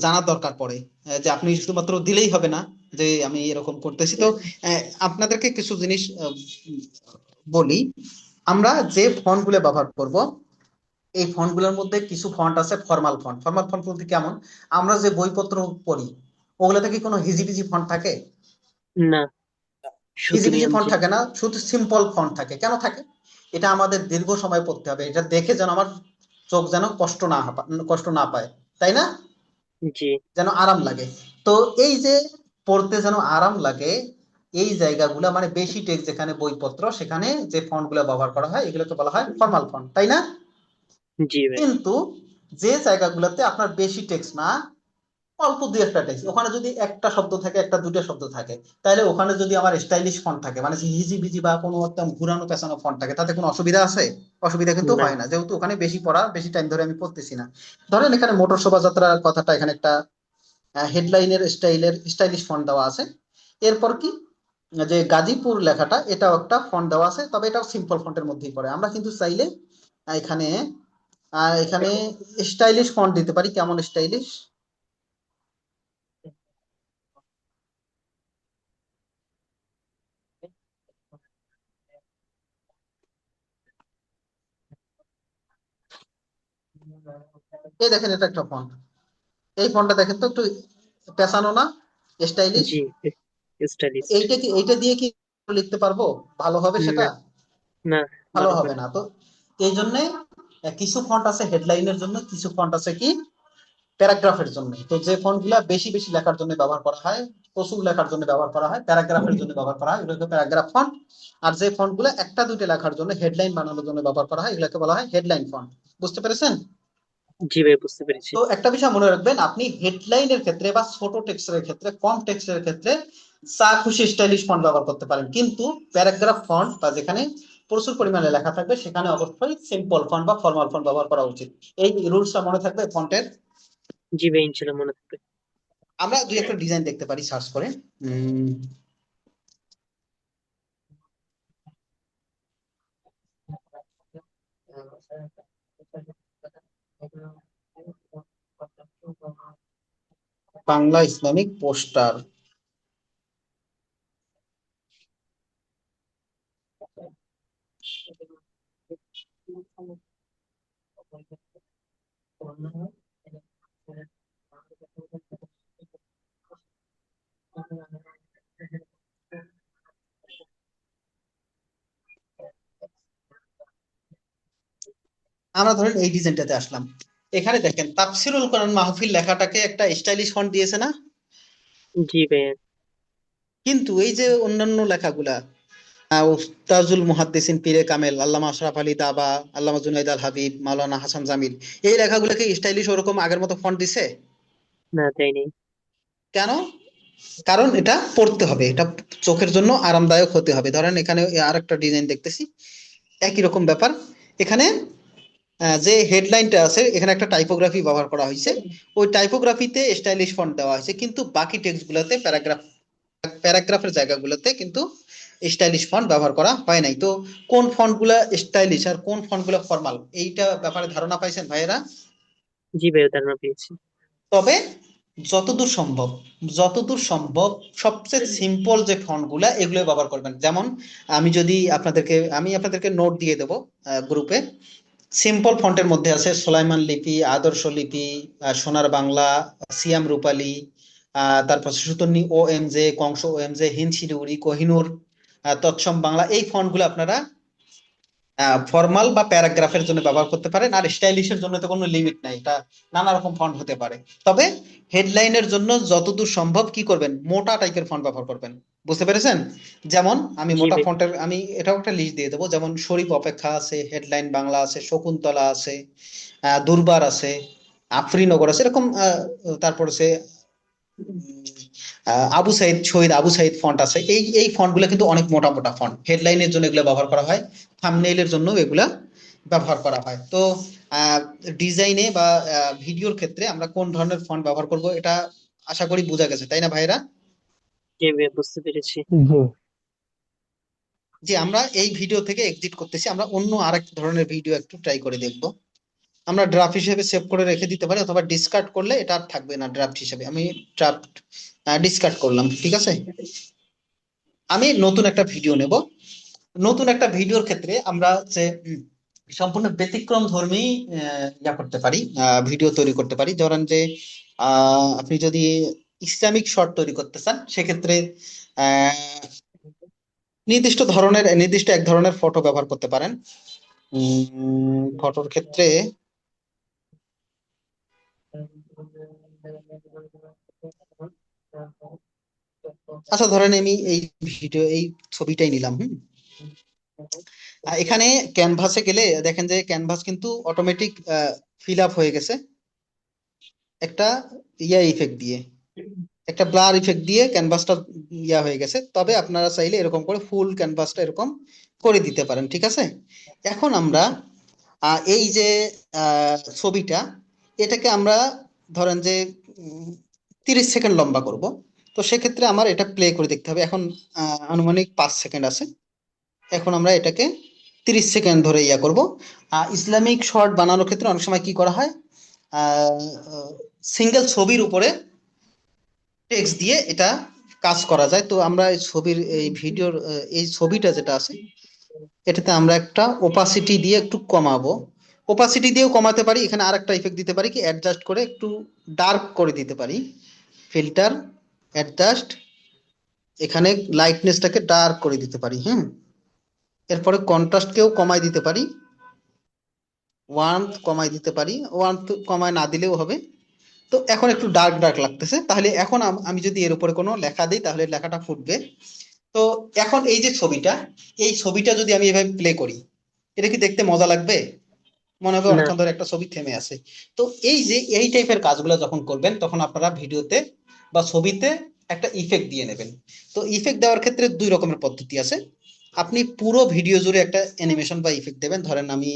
জানার দরকার পড়ে, যে আপনি শুধুমাত্র দিলেই হবে না যে আমি এরকম করতেছি। তো আপনাদেরকে কিছু জিনিস বলি। আমরা যে ফন্ট গুলো ব্যবহার করব, এই ফন্ট গুলোর মধ্যে কিছু ফন্ট আছে ফর্মাল ফন্ট। ফর্মাল ফন্ট বলতে কেমন? আমরা যে বইপত্র পড়ি ওগুলোতে কি কোনো হিজিবিজি ফন্ট থাকে?
না, শুধু
হিজিবিজি
নিয়ম
ফন্ট
জি।
থাকে না, শুধু সিম্পল ফন্ট থাকে। কেন থাকে? এটা আমাদের দীর্ঘ সময় পড়তে হবে, এটা দেখে যেন আমার চোখ যেন কষ্ট না পায়, তাই না?
জি
যেন আরাম লাগে। তো এই যে পড়তে যেন আরাম লাগে, এই জায়গাগুলো মানে বেশি টেক্সট যেখানে বইপত্র, সেখানে যে ফন্ট গুলো ব্যবহার করা হয় এগুলোকে বলা হয় ফর্মাল ফন্ট, তাই না?
জি ভাই।
কিন্তু যে জায়গাগুলোতে আপনার বেশি টেক্সট না, অল্প দুই একটা টেক্সট, ওখানে যদি একটা শব্দ থাকে, একটা দুটো শব্দ থাকে, তাহলে ওখানে যদি আমার স্টাইলিশ ফন্ট থাকে, মানে হিজি বিজি বা কোনো একটা ঘুরানো পেছানো ফন্ট থাকে, তাতে কোনো অসুবিধা আছে? অসুবিধা কিন্তু
না।
হয় না, যেহেতু ওখানে বেশি পড়া, বেশি টাইম ধরে আমি পড়তেছি না। ধরেন এখানে মোটর শোভাযাত্রার কথাটা এখানে একটা হেডলাইনের স্টাইলিশ ফন্ট দেওয়া আছে। এরপর কি, যে গাজীপুর লেখাটা এটাও একটা ফন্ট দেওয়া আছে, তবে এটাও সিম্পল ফন্টের মধ্যেই পড়ে। আমরা কিন্তু চাইলে এখানে এখানে স্টাইলিশ ফন্ট দিতে পারি। কেমন স্টাইলিশ? এই দেখেন এটা একটা ফন্ট, এই ফন্টটা দেখেন তো একটু পেঁচানো না, স্টাইলিশ।
জি, স্টাইলিস্ট।
এইটা দিয়ে কি লিখতে পারবো? ভালো হবে সেটা?
না। না,
ভালো
ভালো হবে
হবে
না।
না। তো এই জন্য কিছু ফন্ট আছে হেডলাইনের জন্য, কিছু ফন্ট আছে কি প্যারাগ্রাফের জন্য। তো যে ফন্টগুলা বেশি বেশি লেখার জন্য ব্যবহার করা হয়, প্রচুর লেখার জন্য ব্যবহার করা হয়, প্যারাগ্রাফের জন্য ব্যবহার করা হয়, এগুলোকে প্যারাগ্রাফ ফন্ট। আর যে ফন্টগুলো একটা দুইটা লেখার জন্য, হেডলাইন বানানোর জন্য ব্যবহার করা হয়, এগুলোকে বলা হয় হেডলাইন ফন্ট। বুঝতে পেরেছেন?
জি ভাই, বুঝতে পেরেছি।
তো একটা বিষয় মনে রাখবেন, আপনি হেডলাইনের ক্ষেত্রে বা ছোট টেক্সটের ক্ষেত্রে, কম টেক্সটের ক্ষেত্রে যা খুশি স্টাইলিশ ফন্ট ব্যবহার করতে পারেন, কিন্তু প্যারাগ্রাফ ফন্ট বা যেখানে প্রচুর পরিমাণে লেখা থাকবে সেখানে অবশ্যই সিম্পল ফন্ট বা ফর্মাল ফন্ট ব্যবহার করা উচিত। এই রুলসটা মনে থাকবে ফন্টের।
জি ভাই, ইনশাল্লাহ মনে থাকবে।
আমরা দুই একটা ডিজাইন দেখতে পারি সার্চ করে। Bangla Islamic poster. আমরা ধরেন এই ডিজাইনটাতে আসলাম, এখানে দেখেন তাফসিরুল কোরআন মাহফিল লেখাটাকে একটা স্টাইলিশ ফন্ট দিয়েছে না?
জি ভাইয়া।
কিন্তু এই যে অন্যান্য লেখাগুলা, উস্তাজুল মুহাদ্দিসিন পীরে কামেল আল্লামা আশরাফ আলী দাবা, আল্লামা জুনাইদ আল হাবিব, মাওলানা হাসান জামিল, এই লেখাগুলোকে স্টাইলিশ ওরকম আগের মতো ফন্ট দিছে?
না, তাই নেই।
কেন? কারণ এটা পড়তে হবে, এটা চোখের জন্য আরামদায়ক হতে হবে। ধরেন এখানে আর একটা ডিজাইন দেখতেছি, একই রকম ব্যাপার। এখানে যে হেডলাইনটা আছে এখানে একটা টাইপোগ্রাফি ব্যবহার করা হয়েছে, ওই টাইপোগ্রাফিতে স্টাইলিশ ফন্ট দেওয়া হয়েছে, কিন্তু বাকি টেক্সট গুলাতে, প্যারাগ্রাফের জায়গাগুলোতে কিন্তু স্টাইলিশ ফন্ট ব্যবহার করা হয় নাই। তো কোন ফন্ট গুলা স্টাইলিশ আর কোন ফন্ট গুলা ফর্মাল, এইটা ব্যাপারে ধারণা পাইছেন ভাইয়েরা?
জি ভাইয়া, ধারণা পেয়েছি।
তবে যতদূর সম্ভব, যতদূর সম্ভব সবচেয়ে সিম্পল যে ফন্ট গুলা এগুলো ব্যবহার করবেন। যেমন আমি আপনাদেরকে নোট দিয়ে দেবো গ্রুপে। সিম্পল ফন্টের মধ্যে আছে সোলাইমান লিপি, আদর্শ লিপি, সোনার বাংলা, সিয়াম রূপালী, তারপর সুতন্নি ও এম জে, কংস ও এম জে, হিন্দ শিলিগুড়ি, কোহিনূর, তৎসম বাংলা, এই ফন্টগুলো আপনারা ফর্মাল বা প্যারাগ্রাফের জন্য ব্যবহার করতে পারেন। আর স্টাইলিশের জন্য তো কোনো লিমিট নাই, এটা নানা রকম ফন্ট হতে পারে। তবে হেডলাইনের জন্য যতদূর সম্ভব কি করবেন, মোটা টাইপের ফন্ট ব্যবহার করবেন। বুঝতে পেরেছেন? যেমন আমি
জি
মোটা
ভাই।
ফন্টের, আমি এটাও একটা লিস্ট দিয়ে দেবো। যেমন শরীফ অপেক্ষা আছে, হেডলাইন বাংলা আছে, শকুন্তলা আছে, দুর্বার আছে, আফরিনগর আছে, এরকম তারপর আছে আবু সাইদ, শহীদ আবু সাইদ ফন্ট আছে। এই এই ফন্ট গুলো কিন্তু অনেক মোটা মোটা ফন্ট, হেডলাইনের জন্য এগুলো ব্যবহার করা হয়, থাম্বনেইলের জন্য এগুলা ব্যবহার করা হয়। তো ডিজাইনে বা ভিডিওর ক্ষেত্রে আমরা কোন ধরনের ফন্ট ব্যবহার করব এটা আশা করি বোঝা গেছে, তাই না ভাইরা?
জি ভাইয়া, বুঝতে পেরেছি।
জি।
যে আমরা এই ভিডিও থেকে এক্সিট করতেছি, আমরা অন্য আরেক ধরনের ভিডিও একটু ট্রাই করে দেখব। আমরা ড্রাফট হিসেবে সেভ করে রেখে দিতে পারি, অথবা ডিসকার্ড করলে এটা আর থাকবে না ড্রাফট হিসেবে। আমি ড্রাফট ডিসকার্ড করলাম, ঠিক আছে। আমি নতুন একটা ভিডিও নেব। নতুন একটা ভিডিওর ক্ষেত্রে আমরা যে সম্পূর্ণ ব্যতিক্রম ধর্মী ইয়া করতে পারি, ভিডিও তৈরি করতে পারি। ধরেন যে আপনি যদি ইসলামিক শর্ট তৈরি করতে চান, সেক্ষেত্রে আহ নির্দিষ্ট এক ধরনের ফটো ব্যবহার করতে পারেন। ফটোর ক্ষেত্রে আচ্ছা, ধরেন আমি এই ছবিটাই নিলাম। এখানে ক্যানভাসে গেলে দেখেন যে ক্যানভাস কিন্তু অটোমেটিক ফিল আপ হয়ে গেছে একটা ইফেক্ট দিয়ে, একটা ব্লার ইফেক্ট দিয়ে ক্যানভাসটা ইয়া হয়ে গেছে। তবে আপনারা চাইলে এরকম করে ফুল ক্যানভাসটা এরকম করে দিতে পারেন, ঠিক আছে। এখন আমরা এই যে ছবিটা, এটাকে আমরা ধরেন যে 30 সেকেন্ড লম্বা করব। তো সেক্ষেত্রে আমার এটা প্লে করে দেখতে হবে। এখন আনুমানিক 5 সেকেন্ড আছে। এখন আমরা এটাকে 30 সেকেন্ড ধরে ইয়া করব। ইসলামিক শর্ট বানানোর ক্ষেত্রে অনেক সময় কি করা হয়, সিঙ্গেল ছবির উপরে টেক্সট দিয়ে এটা কাজ করা যায়। তো আমরা এই ছবিটা যেটা আছে, এটাতে আমরা একটা ওপাসিটি দিয়ে একটু কমাবো। ওপাসিটি দিয়েও কমাতে পারি। এখানে আরেকটা ইফেক্ট দিতে পারি, কি অ্যাডজাস্ট করে একটু ডার্ক করে দিতে পারি। ফিল্টার, অ্যাডজাস্ট, এখানে লাইটনেসটাকে ডার্ক করে দিতে পারি। এরপরে কন্ট্রাস্টকেও কমাই দিতে পারি, ওয়ার্মথ কমাই দিতে পারি, ওয়ার্মথ কমায় না দিলেও হবে। তো এখন একটু ডার্ক ডার্ক লাগতেছে, তাহলে এখন আমি যদি এর উপরে কোনো লেখা দিই তাহলে লেখাটা ফুটবে। তো এখন এই যে ছবিটা, এই ছবিটা যদি আমি এভাবে প্লে করি, এটা কি দেখতে মজা লাগবে? মনে হবে
না।
অনেকক্ষণ ধরে একটা ছবি থেমে আছে। তো এই যে এই টাইপের কাজগুলো যখন করবেন তখন আপনারা ভিডিওতে বা ছবিতে একটা ইফেক্ট দিয়ে নেবেন। তো ইফেক্ট দেওয়ার ক্ষেত্রে দুই রকমের পদ্ধতি আছে। আপনি পুরো ভিডিও জুড়ে একটা অ্যানিমেশন বা ইফেক্ট দেবেন। ধরেন আমি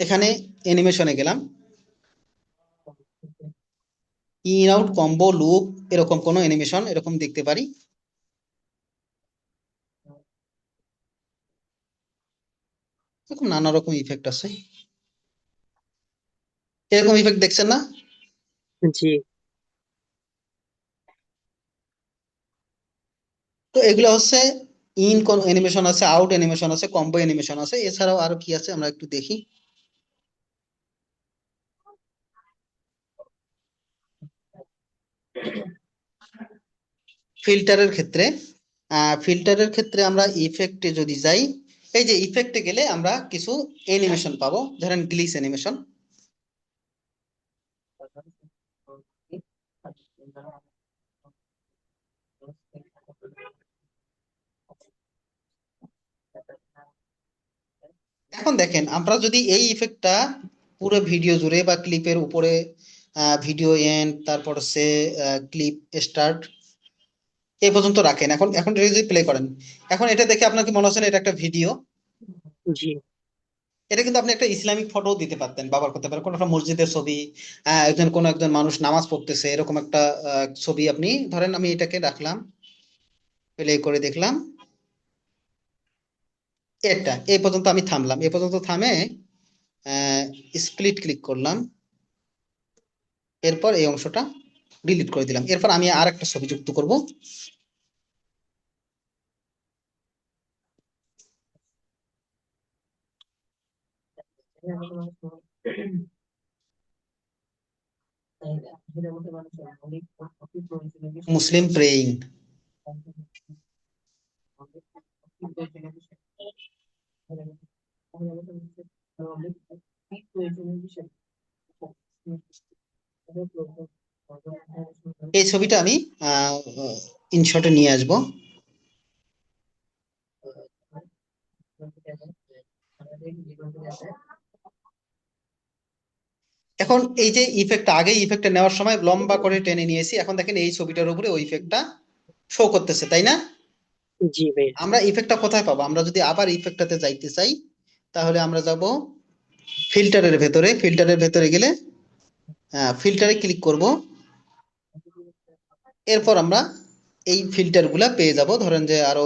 এখানে অ্যানিমেশনে গেলাম, ইন আউট কম্বো লুপ, এরকম কোনো অ্যানিমেশন এরকম দেখতে পারি। এরকম নানা রকম ইফেক্ট আছে, এরকম ইফেক্ট দেখছেন না?
জি।
তো এগুলো হচ্ছে ইন অ্যানিমেশন আছে, আউট অ্যানিমেশন আছে, কম্বো অ্যানিমেশন আছে। এছাড়াও আরো কি আছে আমরা একটু দেখি। ফিল্টারের ক্ষেত্রে আমরা ইফেক্টে যদি যাই, এই যে ইফেক্টে গেলে আমরা কিছু অ্যানিমেশন পাবো, ধরেন গ্লিচ অ্যানিমেশন। এখন দেখেন, আমরা যদি এই ইফেক্টটা পুরো ভিডিও জুড়ে বা ক্লিপের উপরে, ভিডিও এন্ড, তারপর হচ্ছে ক্লিপ স্টার্ট এই পর্যন্ত রাখেন, এখন এখন এটা যদি প্লে করেন, এখন এটা দেখে আপনার কি মনে হচ্ছে না এটা একটা ভিডিও?
জি।
এটা কিন্তু আপনি একটা ইসলামিক ফটো দিতে পারতেন, ব্যবহার করতে পারেন, কোনো একটা মসজিদের ছবি, কোনো একজন মানুষ নামাজ পড়তেছে এরকম একটা ছবি আপনি ধরেন, আমি এটাকে রাখলাম, প্লে করে দেখলাম, এটা এই পর্যন্ত আমি থামলাম, এই পর্যন্ত থামে স্প্লিট ক্লিক করলাম, এরপর এই অংশটা ডিলিট করে দিলাম, এরপর আমি আর একটা ছবি যুক্ত করব। মুসলিম প্রেইং। এই ছবিটা আমি ইনশটে নিয়ে আসব। এখন এই যে ইফেক্টটা, আগে ইফেক্টটা নেওয়ার সময় লম্বা করে টেনে নিয়েছি, এখন দেখেন এই ছবিটার উপরে ওই ইফেক্টটা শো করতেছে, তাই না?
জি ভাইয়া।
আমরা ইফেক্টটা কোথায় পাবো? আমরা যদি আবার ইফেক্টটাতে যাইতে চাই তাহলে আমরা যাব ফিল্টারের ভেতরে গেলে ফিল্টারে ক্লিক করব, এরপর আমরা এই ফিল্টার গুলা পেয়ে যাব, ধরেন যে আরো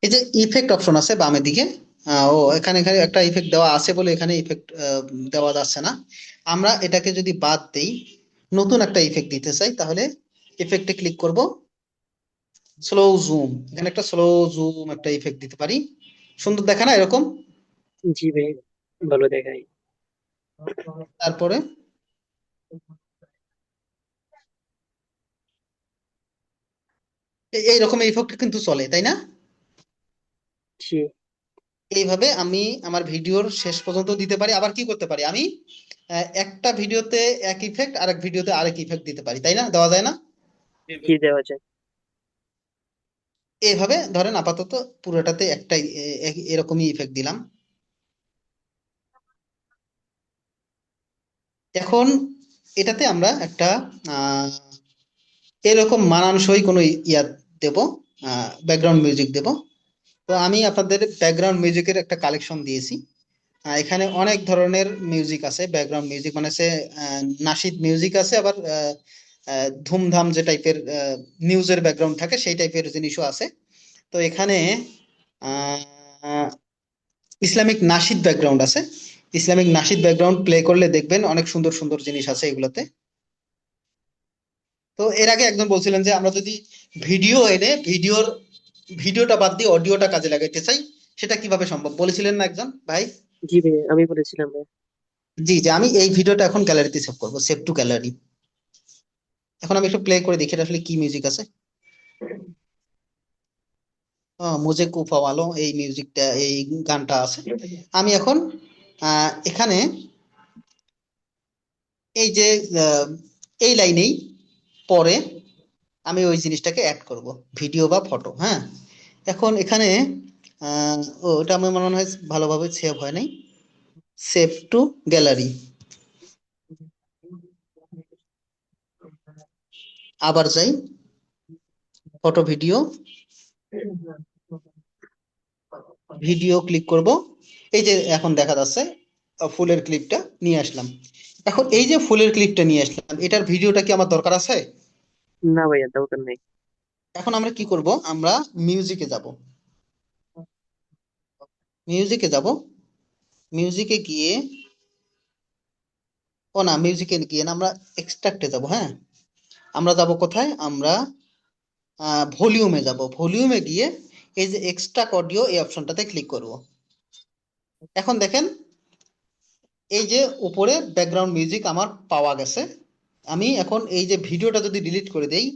এই যে ইফেক্ট অপশন আছে বামের দিকে, ও এখানে এখানে একটা ইফেক্ট দেওয়া আছে বলে এখানে ইফেক্ট দেওয়া যাচ্ছে না। আমরা এটাকে যদি বাদ দেই, নতুন একটা ইফেক্ট দিতে চাই, তাহলে ইফেক্টে ক্লিক করব, স্লো জুম, এখানে একটা স্লো জুম একটা ইফেক্ট দিতে পারি। সুন্দর দেখে না এরকম?
জি ভাইয়া, ভালো দেখায়।
তারপরে এইরকম ইফেক্ট কিন্তু চলে, তাই না?
জি।
এইভাবে আমি আমার ভিডিওর শেষ পর্যন্ত দিতে পারি। আবার কি করতে পারি আমি, একটা ভিডিওতে এক ইফেক্ট, আরেক ভিডিওতে আরেক ইফেক্ট দিতে পারি, তাই না? দেওয়া যায় না?
জি, দেওয়া যায়।
এইভাবে ধরেন আপাতত পুরোটাতে একটাই এরকমই ইফেক্ট দিলাম। এখন এটাতে আমরা একটা আহ এরকম মানানসই কোনো ইয়া দেব, ব্যাকগ্রাউন্ড মিউজিক দেব। তো আমি আপনাদের ব্যাকগ্রাউন্ড মিউজিকের একটা কালেকশন দিয়েছি। এখানে অনেক ধরনের মিউজিক আছে, ব্যাকগ্রাউন্ড মিউজিক মানে সে নাশিদ মিউজিক আছে, আবার ধুমধাম যে টাইপের নিউজের ব্যাকগ্রাউন্ড থাকে সেই টাইপের জিনিসও আছে। তো এখানে আহ ইসলামিক নাশিদ ব্যাকগ্রাউন্ড আছে, ইসলামিক নাশিদ ব্যাকগ্রাউন্ড প্লে করলে দেখবেন অনেক সুন্দর সুন্দর জিনিস আছে এগুলোতে। তো এর আগে একজন বলছিলেন যে আমরা যদি ভিডিও এনে ভিডিওটা বাদ দিয়ে অডিওটা কাজে লাগাইতে চাই, সেটা কিভাবে সম্ভব বলেছিলেন না একজন ভাই?
জি ভাইয়া, আমি বলেছিলাম ভাইয়া।
জি জি, আমি এই ভিডিওটা এখন গ্যালারিতে সেভ করবো, সেভ টু গ্যালারি। এখন আমি একটু প্লে করে দেখি এটা আসলে কি মিউজিক আছে। মুঝে কুফা ভালো এই মিউজিকটা, এই গানটা আছে। আমি এখন এখানে এই যে আহ, এই লাইনেই পরে আমি ওই জিনিসটাকে অ্যাড করব, ভিডিও বা ফটো। হ্যাঁ, এখন এখানে ওটা আমার মনে হয় ভালোভাবে সেভ হয় নাই। সেভ টু গ্যালারি, আবার যাই ফটো ভিডিও, ভিডিও ক্লিক করব। এই যে এখন দেখা যাচ্ছে ফুলের ক্লিপটা নিয়ে আসলাম। এখন এই যে ফুলের ক্লিপটা নিয়ে আসলাম, এটার ভিডিওটা কি আমার দরকার আছে?
না ভাইয়া, দরকার নেই।
এখন আমরা কি করব, আমরা মিউজিকে যাব, মিউজিকে যাব, মিউজিকে গিয়ে, ও না, মিউজিকে গিয়ে না, আমরা এক্সট্রাক্টে যাব। হ্যাঁ, আমরা যাব কোথায়, আমরা ভলিউমে যাব। ভলিউমে গিয়ে এই যে এক্সট্রাক্ট অডিও, এই অপশনটাতে ক্লিক করব। এখন দেখেন এই যে উপরে ব্যাকগ্রাউন্ড মিউজিক আমার পাওয়া গেছে। আমি এখন এই যে ভিডিওটা যদি ডিলিট করে দেই,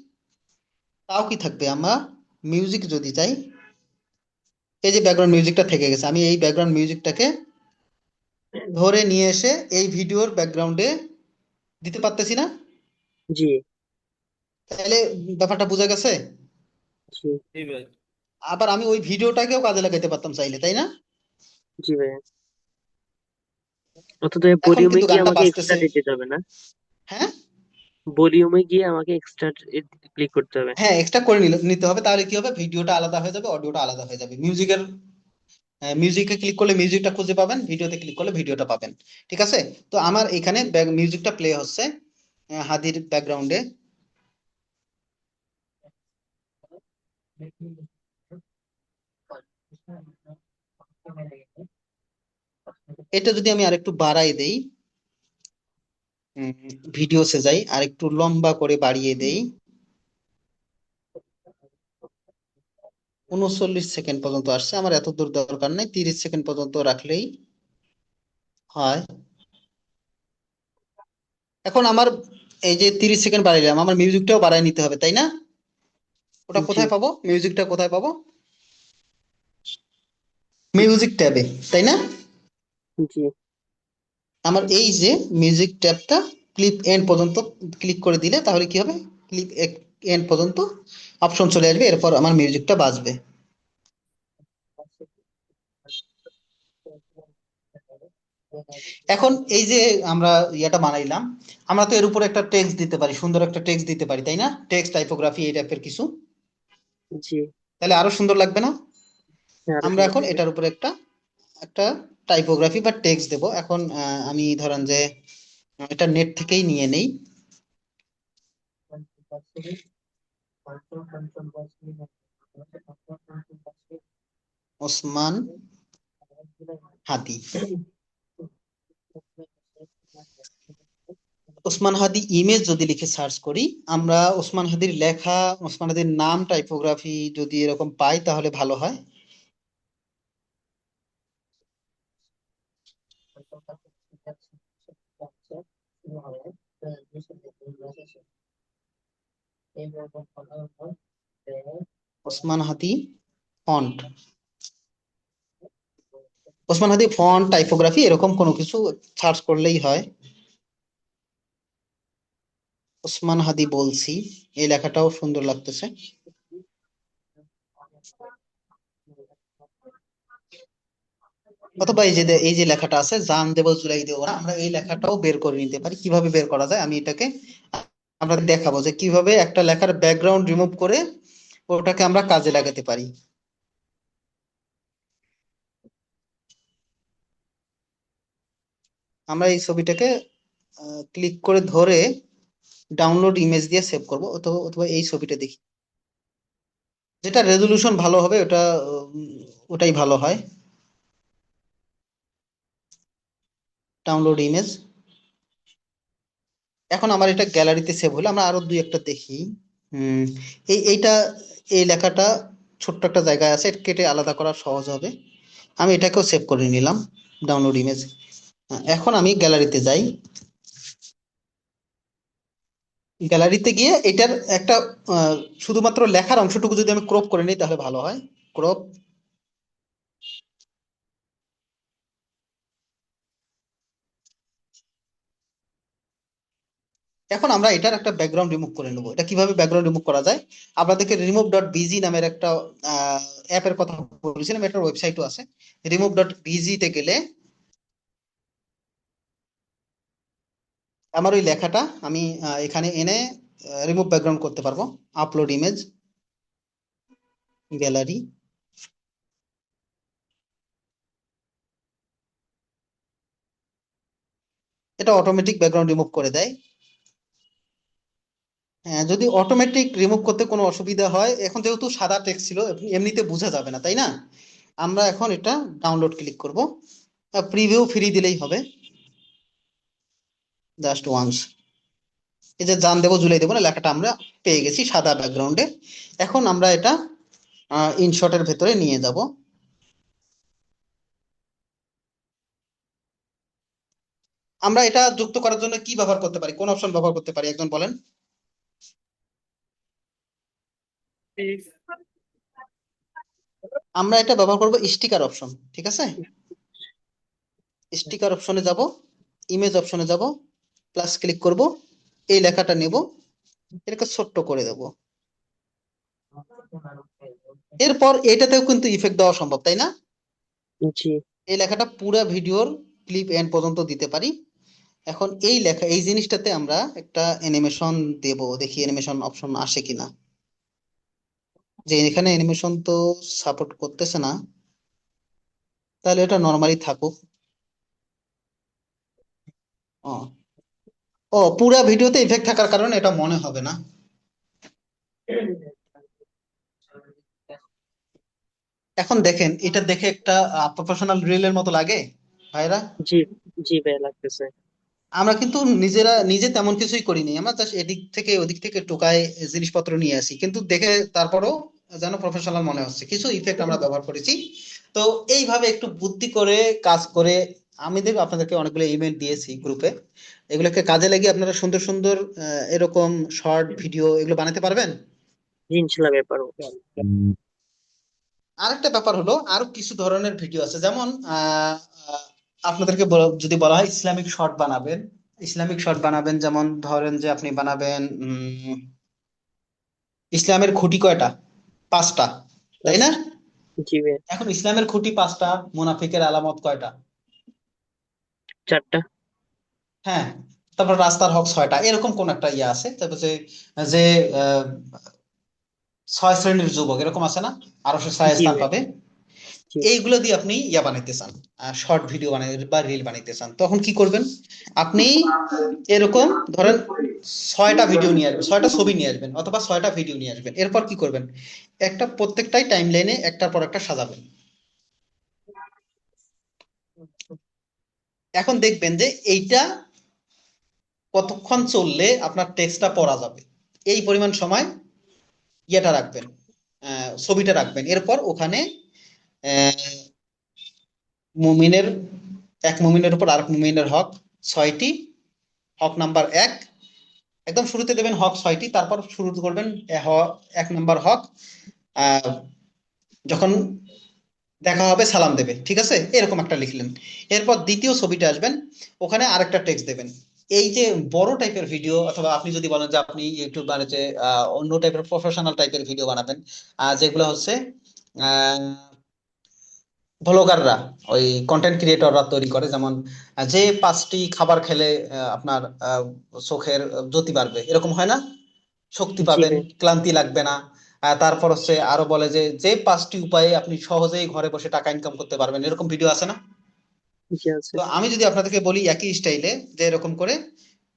তাও কি থাকবে, আমরা মিউজিক যদি চাই, এই যে ব্যাকগ্রাউন্ড মিউজিকটা থেকে গেছে, আমি এই ব্যাকগ্রাউন্ড মিউজিকটাকে ধরে নিয়ে এসে এই ভিডিওর ব্যাকগ্রাউন্ডে দিতে পারতেছি না।
জি
তাহলে ব্যাপারটা বোঝা গেছে।
জি
আবার আমি ওই ভিডিওটাকেও কাজে লাগাইতে পারতাম চাইলে, তাই না?
জি ভাইয়া, অথচ
এখন
ভলিউমে
কিন্তু
গিয়ে
গানটা
আমাকে এক্সট্রা
বাজতেছে।
দিতে হবে না?
হ্যাঁ
ভলিউমে গিয়ে আমাকে এক্সট্রা ক্লিক করতে হবে।
হ্যাঁ, এক্সট্রা করে নিতে হবে, তাহলে কি হবে, ভিডিওটা আলাদা হয়ে যাবে, অডিওটা আলাদা হয়ে যাবে। মিউজিকে ক্লিক করলে মিউজিকটা খুঁজে পাবেন, ভিডিওতে ক্লিক করলে ভিডিওটা পাবেন। ঠিক আছে, তো আমার এখানে মিউজিকটা প্লে হচ্ছে হাদির ব্যাকগ্রাউন্ডে। এটা যদি আমি আরেকটু বাড়াই দেই, ভিডিওসে যাই আর একটু লম্বা করে বাড়িয়ে দেই, 39 সেকেন্ড পর্যন্ত আসছে। আমার এত দূর দরকার নেই, 30 সেকেন্ড পর্যন্ত রাখলেই হয়। এখন আমার এই যে 30 সেকেন্ড বাড়াইলাম, আমার মিউজিকটাও বাড়াই নিতে হবে, তাই না? ওটা
জি
কোথায় পাবো, মিউজিকটা কোথায় পাবো? মিউজিক ট্যাবে, তাই না?
জি
আমার এই যে মিউজিক ট্যাবটা ক্লিপ এন্ড পর্যন্ত ক্লিক করে দিলে তাহলে কি হবে, ক্লিপ এন্ড পর্যন্ত অপশন চলে আসবে, এরপর আমার মিউজিকটা বাজবে। এখন এই যে আমরা ইয়েটা বানাইলাম, আমরা তো এর উপরে একটা টেক্সট দিতে পারি, সুন্দর একটা টেক্সট দিতে পারি, তাই না? টেক্সট, টাইপোগ্রাফি, এই টাইপের কিছু,
জি
তাহলে আরো সুন্দর লাগবে না?
হ্যাঁ, আরো
আমরা
সুন্দর
এখন
লাগবে।
এটার উপরে একটা একটা টাইপোগ্রাফি বা টেক্সট দেব। এখন আমি ধরেন যে এটা নেট থেকেই নিয়ে নেই। ওসমান হাদি, ওসমান হাদি ইমেজ যদি লিখে সার্চ করি, আমরা ওসমান হাদির লেখা, ওসমান হাদির নাম, টাইপোগ্রাফি যদি এরকম পাই তাহলে ভালো হয়। ওসমান হাদি ফন্ট, ওসমান হাদি ফন্ট, টাইপোগ্রাফি এরকম কোনো কিছু সার্চ করলেই হয়। ওসমান হাদি বলছি, এই লেখাটাও সুন্দর লাগতেছে। অথবা এই যে লেখাটা আছে, জান দেব জুলাই দেব না, আমরা এই লেখাটাও বের করে নিতে পারি। কিভাবে বের করা যায় আমি এটাকে আপনাদের দেখাবো, যে কিভাবে একটা লেখার ব্যাকগ্রাউন্ড রিমুভ করে ওটাকে আমরা কাজে লাগাতে পারি। আমরা এই ছবিটাকে ক্লিক করে ধরে ডাউনলোড ইমেজ দিয়ে সেভ করব, অথবা অথবা এই ছবিটা দেখি, যেটা রেজলিউশন ভালো হবে ওটা, ওটাই ভালো হয়। ডাউনলোড ইমেজ, এখন আমার এটা গ্যালারিতে সেভ হলো। আমরা আরো দুই একটা দেখি। হুম, এইটা, এই লেখাটা ছোট্ট একটা জায়গায় আছে, এটা কেটে আলাদা করা সহজ হবে। আমি এটাকেও সেভ করে নিলাম, ডাউনলোড ইমেজ। এখন আমি গ্যালারিতে যাই। গ্যালারিতে গিয়ে এটার একটা শুধুমাত্র লেখার অংশটুকু যদি আমি ক্রপ করে নিই তাহলে ভালো হয়। ক্রপ। এখন আমরা এটার একটা ব্যাকগ্রাউন্ড রিমুভ করে নেবো। এটা কিভাবে ব্যাকগ্রাউন্ড রিমুভ করা যায়? আপনাদেরকে remove.bg নামের একটা অ্যাপের কথা বলেছিলাম, এটার ওয়েবসাইটও আছে। remove.bg তে গেলে আমার ওই লেখাটা আমি এখানে এনে রিমুভ ব্যাকগ্রাউন্ড করতে পারবো। Upload image, gallery. এটা অটোমেটিক ব্যাকগ্রাউন্ড রিমুভ করে দেয়। হ্যাঁ, যদি অটোমেটিক রিমুভ করতে কোনো অসুবিধা হয়, এখন যেহেতু সাদা টেক্সট ছিল এমনিতে বোঝা যাবে না, তাই না? আমরা এখন এটা ডাউনলোড ক্লিক করব, প্রিভিউ ফ্রি দিলেই হবে, জাস্ট ওয়ান্স। এই যে জান দেবো জুলাই দেবো না, লেখাটা আমরা পেয়ে গেছি সাদা ব্যাকগ্রাউন্ডে। এখন আমরা এটা ইনশটের ভেতরে নিয়ে যাব। আমরা এটা যুক্ত করার জন্য কি ব্যবহার করতে পারি, কোন অপশন ব্যবহার করতে পারি, একজন বলেন। আমরা এটা ব্যবহার করব স্টিকার অপশন, ঠিক আছে? স্টিকার অপশনে যাব, ইমেজ অপশনে যাব, প্লাস ক্লিক করব, এই লেখাটা নেব, এটাকে ছোট্ট করে দেব। এরপর এটাতেও কিন্তু ইফেক্ট দেওয়া সম্ভব, তাই না?
জি।
এই লেখাটা পুরো ভিডিওর ক্লিপ এন্ড পর্যন্ত দিতে পারি। এখন এই লেখা, এই জিনিসটাতে আমরা একটা অ্যানিমেশন দেব, দেখি অ্যানিমেশন অপশন আসে কিনা। যে এখানে অ্যানিমেশন তো সাপোর্ট করতেছে না, তাহলে এটা নর্মালি থাকুক। ও ও পুরা ভিডিওতে ইফেক্ট থাকার কারণে এটা মনে হবে না। এখন দেখেন, এটা দেখে একটা প্রফেশনাল রিলের মতো লাগে ভাইরা।
জি। জি ভাইয়া, লাগতেছে।
আমরা কিন্তু নিজে তেমন কিছুই করিনি, আমরা জাস্ট এদিক থেকে ওদিক থেকে টোকায় জিনিসপত্র নিয়ে আসি, কিন্তু দেখে তারপরও যেন প্রফেশনাল মনে হচ্ছে। কিছু ইফেক্ট আমরা ব্যবহার করেছি। তো এইভাবে একটু বুদ্ধি করে কাজ করে আমি আপনাদেরকে অনেকগুলো ইমেল দিয়েছি গ্রুপে, এগুলোকে কাজে লাগিয়ে আপনারা সুন্দর সুন্দর এরকম শর্ট ভিডিও এগুলো বানাতে পারবেন।
জি, ইনশাল্লাহ ব্যাপারও।
আরেকটা ব্যাপার হলো, আরো কিছু ধরনের ভিডিও আছে, যেমন আপনাদেরকে যদি বলা হয় ইসলামিক শর্ট বানাবেন, ইসলামিক শর্ট বানাবেন, যেমন ধরেন যে আপনি বানাবেন ইসলামের খুঁটি কয়টা? 5টা, তাই না?
জি ভাইয়া।
এখন ইসলামের খুঁটি 5টা, মুনাফিকের আলামত কয়টা?
4টা।
হ্যাঁ। তারপর রাস্তার হক 6টা, এরকম কোন একটা ইয়ে আছে। তারপর যে যে আহ, 6 শ্রেণীর যুবক, এরকম আছে না? আরো সে ছায়া
জি
স্থান
ভাইয়া।
পাবে।
জি।
এইগুলো দিয়ে আপনি ইয়া বানাইতে চান, শর্ট ভিডিও বানাই বা রিল বানাইতে চান, তখন কি করবেন? আপনি এরকম ধরেন 6টা ভিডিও নিয়ে আসবেন, 6টা ছবি নিয়ে আসবেন, অথবা 6টা ভিডিও নিয়ে আসবেন। এরপর কি করবেন? একটা প্রত্যেকটাই টাইম লাইনে একটার পর একটা সাজাবেন। এখন দেখবেন যে এইটা কতক্ষণ চললে আপনার টেক্সটটা পড়া যাবে, এই পরিমাণ সময় ইয়েটা রাখবেন, ছবিটা রাখবেন। এরপর ওখানে আহ, মুমিনের, এক মুমিনের উপর আরেক মুমিনের হক 6টি, হক নাম্বার 1, একদম শুরুতে দেবেন হক 6টি, তারপর শুরু করবেন 1 নম্বর হক, আহ, যখন দেখা হবে সালাম দেবে, ঠিক আছে? এরকম একটা লিখলেন। এরপর দ্বিতীয় ছবিটা আসবেন, ওখানে আরেকটা টেক্সট দেবেন। এই যে বড় টাইপের ভিডিও, অথবা আপনি যদি বলেন যে আপনি ইউটিউব মানে যে অন্য টাইপের প্রফেশনাল টাইপের ভিডিও বানাবেন, যেগুলো হচ্ছে ব্লগাররা, ওই কন্টেন্ট ক্রিয়েটররা তৈরি করে, যেমন যে 5টি খাবার খেলে আপনার চোখের জ্যোতি বাড়বে, এরকম হয় না? শক্তি
জি
পাবেন,
ভাইয়া।
ক্লান্তি লাগবে না। তারপর হচ্ছে আরো বলে যে যে 5টি উপায়ে আপনি সহজেই ঘরে বসে টাকা ইনকাম করতে পারবেন, এরকম ভিডিও আছে না?
জি আছে।
তো আমি যদি আপনাদেরকে বলি একই স্টাইলে যে এরকম করে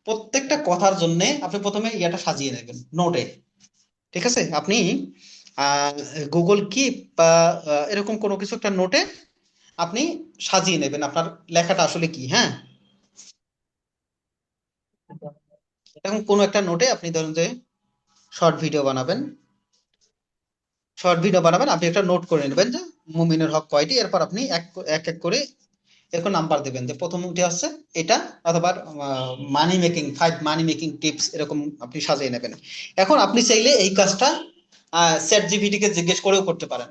প্রত্যেকটা কথার জন্য আপনি প্রথমে ইয়াটা সাজিয়ে নেবেন নোটে, ঠিক আছে? আপনি আহ গুগল কিপ বা এরকম কোনো কিছু একটা নোটে আপনি সাজিয়ে নেবেন আপনার লেখাটা আসলে কি। হ্যাঁ, এখন কোনো একটা নোটে আপনি ধরুন যে শর্ট ভিডিও বানাবেন, শর্ট ভিডিও বানাবেন, আপনি একটা নোট করে নেবেন যে মুমিনের হক কয়টি, এরপর আপনি এক এক এক করে এরকম নাম্বার দেবেন যে প্রথম উঠে আসছে এটা, অথবা মানি মেকিং 5 মানি মেকিং টিপস, এরকম আপনি সাজিয়ে নেবেন। এখন আপনি চাইলে এই কাজটা চ্যাট জিপিটি কে জিজ্ঞেস করেও করতে পারেন।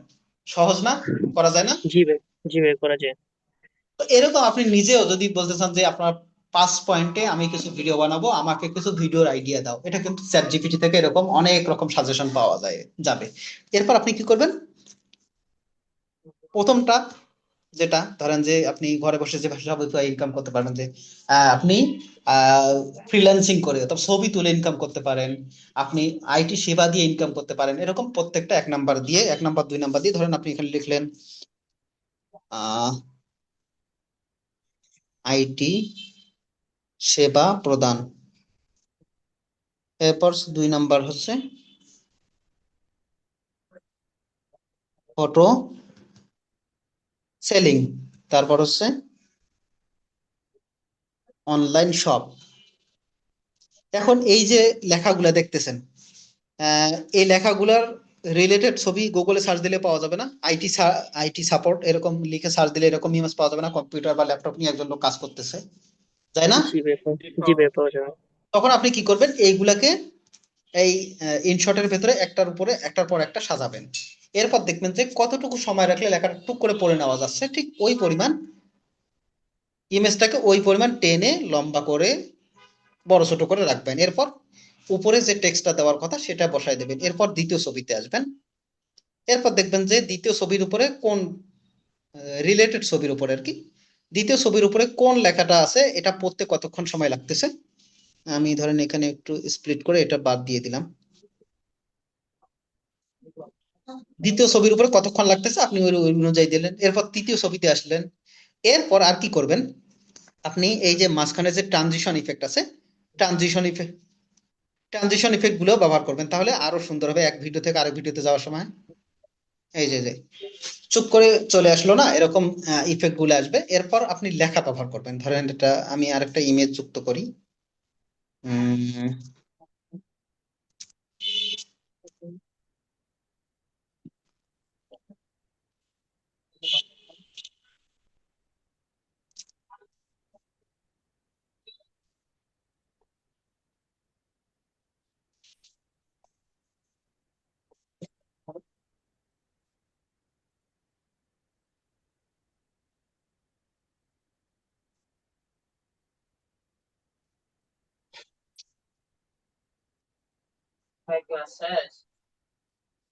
সহজ না? করা যায় না?
জি ভাই, জি ভাই, করা যায়।
তো এরকম আপনি নিজেও যদি বলতে চান যে আপনার 5 পয়েন্টে আমি কিছু ভিডিও বানাবো, আমাকে কিছু ভিডিওর আইডিয়া দাও, এটা কিন্তু চ্যাট জিপিটি থেকে এরকম অনেক রকম সাজেশন পাওয়া যায় যাবে। এরপর আপনি কি করবেন? প্রথমটা যেটা ধরেন যে আপনি ঘরে বসে যে স্বাভাবিক ইনকাম করতে পারবেন, যে আপনি ফ্রিল্যান্সিং করে অথবা ছবি তুলে ইনকাম করতে পারেন, আপনি আইটি সেবা দিয়ে ইনকাম করতে পারেন, এরকম প্রত্যেকটা 1 নাম্বার দিয়ে, 1 নাম্বার 2 নাম্বার দিয়ে, ধরেন আপনি এখানে লিখলেন আইটি সেবা প্রদান, এরপর 2 নাম্বার হচ্ছে ফটো সেলিং, তারপর হচ্ছে অনলাইন শপ। এখন এই যে লেখাগুলা দেখতেছেন, এই লেখাগুলার রিলেটেড ছবি গুগলে সার্চ দিলে পাওয়া যাবে না? আইটি সাপোর্ট এরকম লিখে সার্চ দিলে এরকম ইমেজ পাওয়া যাবে না? কম্পিউটার বা ল্যাপটপ নিয়ে একজন লোক কাজ করতেছে, তাই না?
জি ভাই, জি ভাই, পাওয়া যাবে।
তখন আপনি কি করবেন? এইগুলাকে এই ইনশটের ভেতরে একটার উপরে একটার পর একটা সাজাবেন। এরপর দেখবেন যে কতটুকু সময় রাখলে লেখাটা টুক করে পড়ে নেওয়া যাচ্ছে, ঠিক ওই পরিমাণ ইমেজটাকে ওই পরিমাণ টেনে লম্বা করে বড় ছোট করে রাখবেন। এরপর উপরে যে টেক্সটটা দেওয়ার কথা সেটা বসায় দেবেন। এরপর দ্বিতীয় ছবিতে আসবেন। এরপর দেখবেন যে দ্বিতীয় ছবির উপরে কোন রিলেটেড ছবির উপরে আর কি, দ্বিতীয় ছবির উপরে কোন লেখাটা আছে এটা পড়তে কতক্ষণ সময় লাগতেছে। আমি ধরেন এখানে একটু স্প্লিট করে এটা বাদ দিয়ে দিলাম। দ্বিতীয় ছবির উপরে কতক্ষণ লাগতেছে আপনি ওই অনুযায়ী দিলেন। এরপর তৃতীয় ছবিতে আসলেন। এরপর আর কি করবেন? আপনি এই যে মাঝখানে যে ট্রানজিশন ইফেক্ট আছে, ট্রানজিশন ইফেক্ট ট্রানজিশন ইফেক্ট গুলো ব্যবহার করবেন, তাহলে আরো সুন্দর হবে এক ভিডিও থেকে আরেক ভিডিওতে যাওয়ার সময়। এই যে যে চুপ করে চলে আসলো না, এরকম ইফেক্ট গুলো আসবে। এরপর আপনি লেখা ব্যবহার করবেন, ধরেন এটা আমি আরেকটা ইমেজ যুক্ত করি। উম,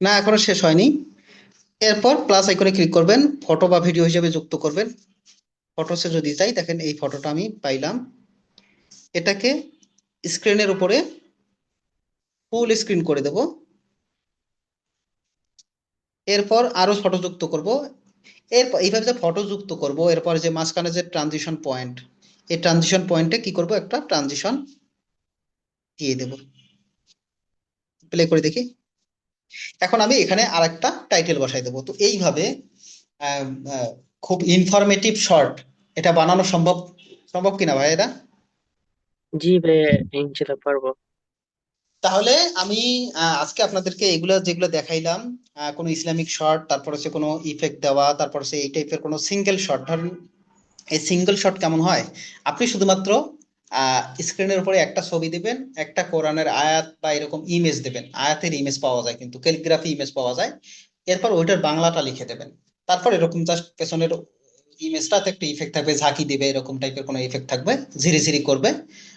না এখনো শেষ হয়নি। এরপর প্লাস আইকনে ক্লিক করবেন, ফটো বা ভিডিও হিসেবে যুক্ত করবেন। ফটোসে যদি যাই, দেখেন এই ফটোটা আমি পাইলাম, এটাকে স্ক্রিনের উপরে ফুল স্ক্রিন করে দেব। এরপর আরো ফটো যুক্ত করব। এরপর এইভাবে যে ফটো যুক্ত করব, এরপর যে মাঝখানে যে ট্রানজিশন পয়েন্ট, এই ট্রানজিশন পয়েন্টে কি করব? একটা ট্রানজিশন দিয়ে দেব। প্লে করে দেখি। এখন আমি এখানে আরেকটা টাইটেল বসাই দেবো। তো এইভাবে আহ, আহ, খুব ইনফরমেটিভ শর্ট এটা বানানো সম্ভব, সম্ভব কিনা ভাই এটা?
জি ভাই, ইনশাল্লাহ পারবো।
তাহলে আমি আজকে আপনাদেরকে এগুলো যেগুলো দেখাইলাম, কোনো ইসলামিক শর্ট, তারপর হচ্ছে কোনো ইফেক্ট দেওয়া, তারপর হচ্ছে এই টাইপের কোনো সিঙ্গেল শর্ট। ধরেন এই সিঙ্গেল শট কেমন হয়? আপনি শুধুমাত্র স্ক্রিনের উপরে একটা ছবি দিবেন, একটা কোরআনের আয়াত বা এরকম ইমেজ দেবেন, আয়াতের ইমেজ পাওয়া যায় কিন্তু ক্যালিগ্রাফি ইমেজ পাওয়া যায়। এরপর ওইটার বাংলাটা লিখে দেবেন। তারপর এরকম জাস্ট পেছনের ইমেজটাতে একটা ইফেক্ট থাকবে, ঝাঁকি দিবে, এরকম টাইপের কোনো ইফেক্ট থাকবে, ঝিরিঝিরি করবে।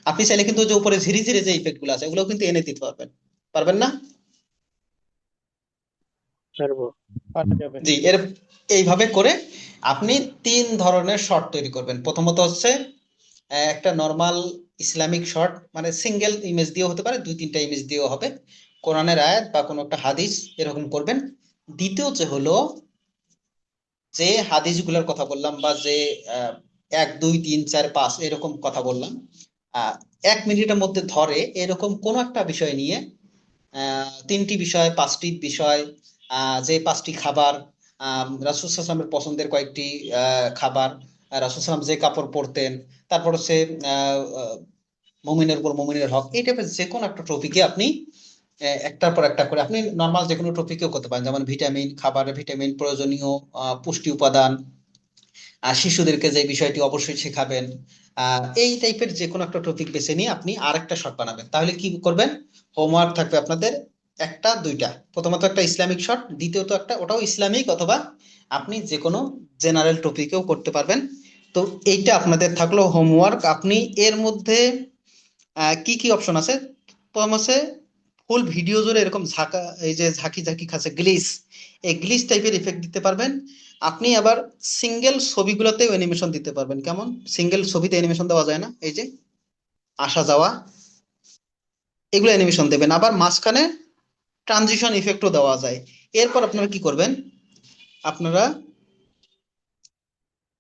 আপনি চাইলে কিন্তু যে উপরে ঝিরিঝিরি যে ইফেক্ট গুলো আছে ওগুলো কিন্তু এনে দিতে পারবেন। পারবেন না?
পারবো।
পারা যাবে।
জি। এইভাবে করে আপনি 3 ধরনের শর্ট তৈরি করবেন। প্রথমত হচ্ছে একটা নর্মাল ইসলামিক শর্ট, মানে সিঙ্গেল ইমেজ দিয়েও হতে পারে, 2-3টা ইমেজ দিয়েও হবে, কোরআনের আয়াত বা কোনো একটা হাদিস এরকম করবেন। দ্বিতীয় যে হলো, যে হাদিসগুলোর কথা বললাম বা যে 1 2 3 4 5 এরকম কথা বললাম, 1 মিনিটের মধ্যে ধরে এরকম কোন একটা বিষয় নিয়ে, 3টি বিষয় 5টি বিষয়, যে 5টি খাবার, রাসূল সাল্লাল্লাহু আলাইহি ওয়াসাল্লামের পছন্দের কয়েকটি খাবার, রাসূল সাল্লাল্লাহু আলাইহি ওয়াসাল্লাম যে কাপড় পরতেন, তারপর হচ্ছে আহ, আহ, মুমিনের উপর মুমিনের হক, এই টাইপের যে কোনো একটা টপিকে আপনি একটার পর একটা করে, আপনি নর্মাল যে কোনো টপিকেও করতে পারেন, যেমন ভিটামিন, খাবারের ভিটামিন, প্রয়োজনীয় পুষ্টি উপাদান, শিশুদেরকে যে বিষয়টি অবশ্যই শেখাবেন, এই টাইপের যে কোনো একটা টপিক বেছে নিয়ে আপনি আরেকটা শর্ট বানাবেন। তাহলে কি করবেন, হোমওয়ার্ক থাকবে আপনাদের একটা দুইটা, প্রথমত একটা ইসলামিক শর্ট, দ্বিতীয়ত একটা ওটাও ইসলামিক, অথবা আপনি যে কোনো জেনারেল টপিকেও করতে পারবেন। তো এইটা আপনাদের থাকলো হোমওয়ার্ক। আপনি এর মধ্যে কি কি অপশন আছে, প্রথম আছে ফুল ভিডিও জুড়ে এরকম ঝাঁকা, এই যে ঝাঁকি ঝাঁকি খাচ্ছে গ্লিচ, এই গ্লিচ টাইপের ইফেক্ট দিতে পারবেন। আপনি আবার সিঙ্গেল ছবিগুলোতেও অ্যানিমেশন দিতে পারবেন। কেমন, সিঙ্গেল ছবিতে অ্যানিমেশন দেওয়া যায় না, এই যে আসা যাওয়া, এগুলো অ্যানিমেশন দেবেন। আবার মাঝখানে ট্রানজিশন ইফেক্টও দেওয়া যায়। এরপর আপনারা কি করবেন, আপনারা,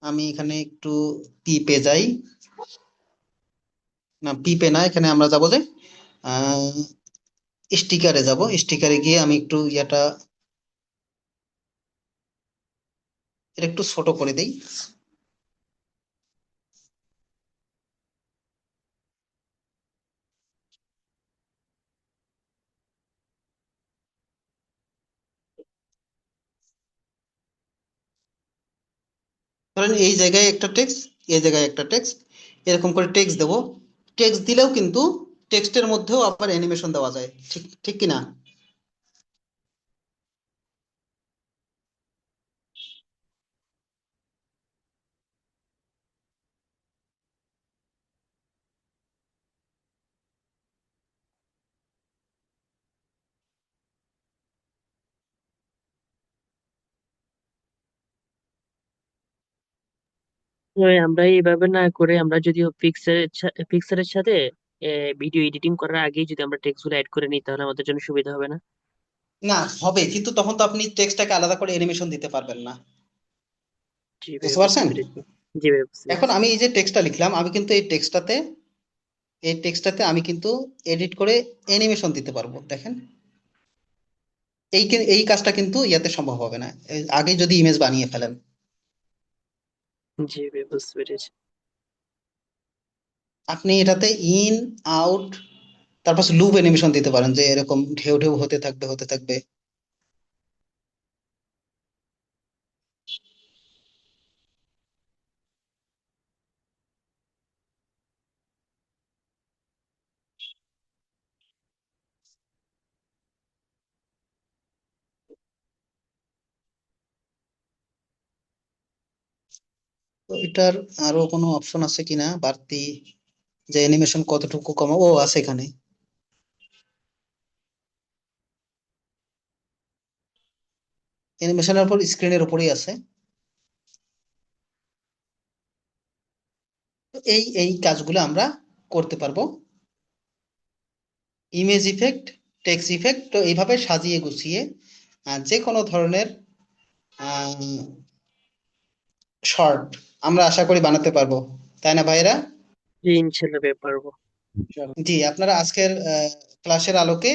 আমি এখানে একটু পিপে যাই, না পিপে না, এখানে আমরা যাবো যে স্টিকারে যাব, স্টিকারে গিয়ে আমি একটু এটা একটু ছোট করে দেই। ধরেন এই জায়গায় একটা টেক্সট, এই জায়গায় একটা টেক্সট, এরকম করে টেক্সট দেবো। টেক্সট দিলেও কিন্তু টেক্সটের মধ্যেও আবার অ্যানিমেশন দেওয়া যায়, ঠিক ঠিক কি না?
আমরা এইভাবে না করে আমরা যদি পিক্সারের সাথে ভিডিও এডিটিং করার আগে যদি আমরা টেক্সট গুলো অ্যাড করে নিই তাহলে আমাদের জন্য সুবিধা হবে না?
না, হবে, কিন্তু তখন তো আপনি টেক্সটটাকে আলাদা করে অ্যানিমেশন দিতে পারবেন না।
জি ভাইয়া
বুঝতে
বুঝতে
পারছেন?
পেরেছি। জি ভাইয়া বুঝতে
এখন
পেরেছি।
আমি এই যে টেক্সটটা লিখলাম, আমি কিন্তু এই টেক্সটটাতে আমি কিন্তু এডিট করে অ্যানিমেশন দিতে পারবো। দেখেন, এই কাজটা কিন্তু ইয়াতে সম্ভব হবে না, আগে যদি ইমেজ বানিয়ে ফেলেন।
জি ভাইয়া বুঝতে পেরেছি।
আপনি এটাতে ইন, আউট, তারপর লুপ অ্যানিমেশন দিতে পারেন, যে এরকম ঢেউ ঢেউ হতে থাকবে হতে থাকবে। তো এটার আরো কোনো অপশন আছে কিনা বাড়তি, যে অ্যানিমেশন কতটুকু কমাবো? ও আছে এখানে, অ্যানিমেশনের উপর স্ক্রিনের উপরেই আছে। তো এই কাজগুলো আমরা করতে পারবো। ইমেজ ইফেক্ট, টেক্সট ইফেক্ট, তো এইভাবে সাজিয়ে গুছিয়ে যে কোনো ধরনের শর্ট আমরা আশা করি বানাতে পারবো, তাই না ভাইরা?
জি ইনশাল্লাহ ভাইয়া পারবো।
জি, আপনারা আজকের ক্লাসের আলোকে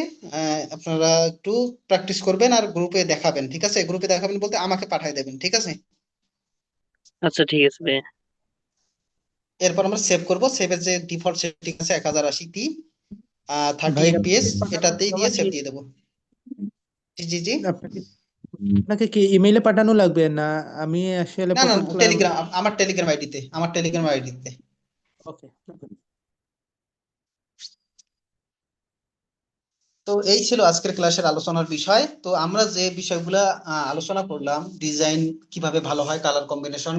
আপনারা একটু প্র্যাকটিস করবেন আর গ্রুপে দেখাবেন, ঠিক আছে? গ্রুপে দেখাবেন বলতে আমাকে পাঠিয়ে দেবেন, ঠিক আছে?
আচ্ছা ঠিক আছে ভাইয়া।
এরপর আমরা সেভ করব। সেভের যে ডিফল্ট সেটিং আছে 1080p থার্টি
ভাই
এফপিএস,
আপনাকে পাঠানো
এটাতেই দিয়ে
আমাকে
সেভ দিয়ে দেবো। জি জি জি।
আপনাকে আপনাকে কি ইমেইলে পাঠানো লাগবে না? আমি আসলে
না না
প্রথম
না,
ক্লাস।
টেলিগ্রাম, আমার টেলিগ্রাম আইডিতে, আমার টেলিগ্রাম আইডিতে।
ওকে।
তো এই ছিল আজকের ক্লাসের আলোচনার বিষয়। তো আমরা যে বিষয়গুলা আলোচনা করলাম, ডিজাইন কিভাবে ভালো হয়, কালার কম্বিনেশন,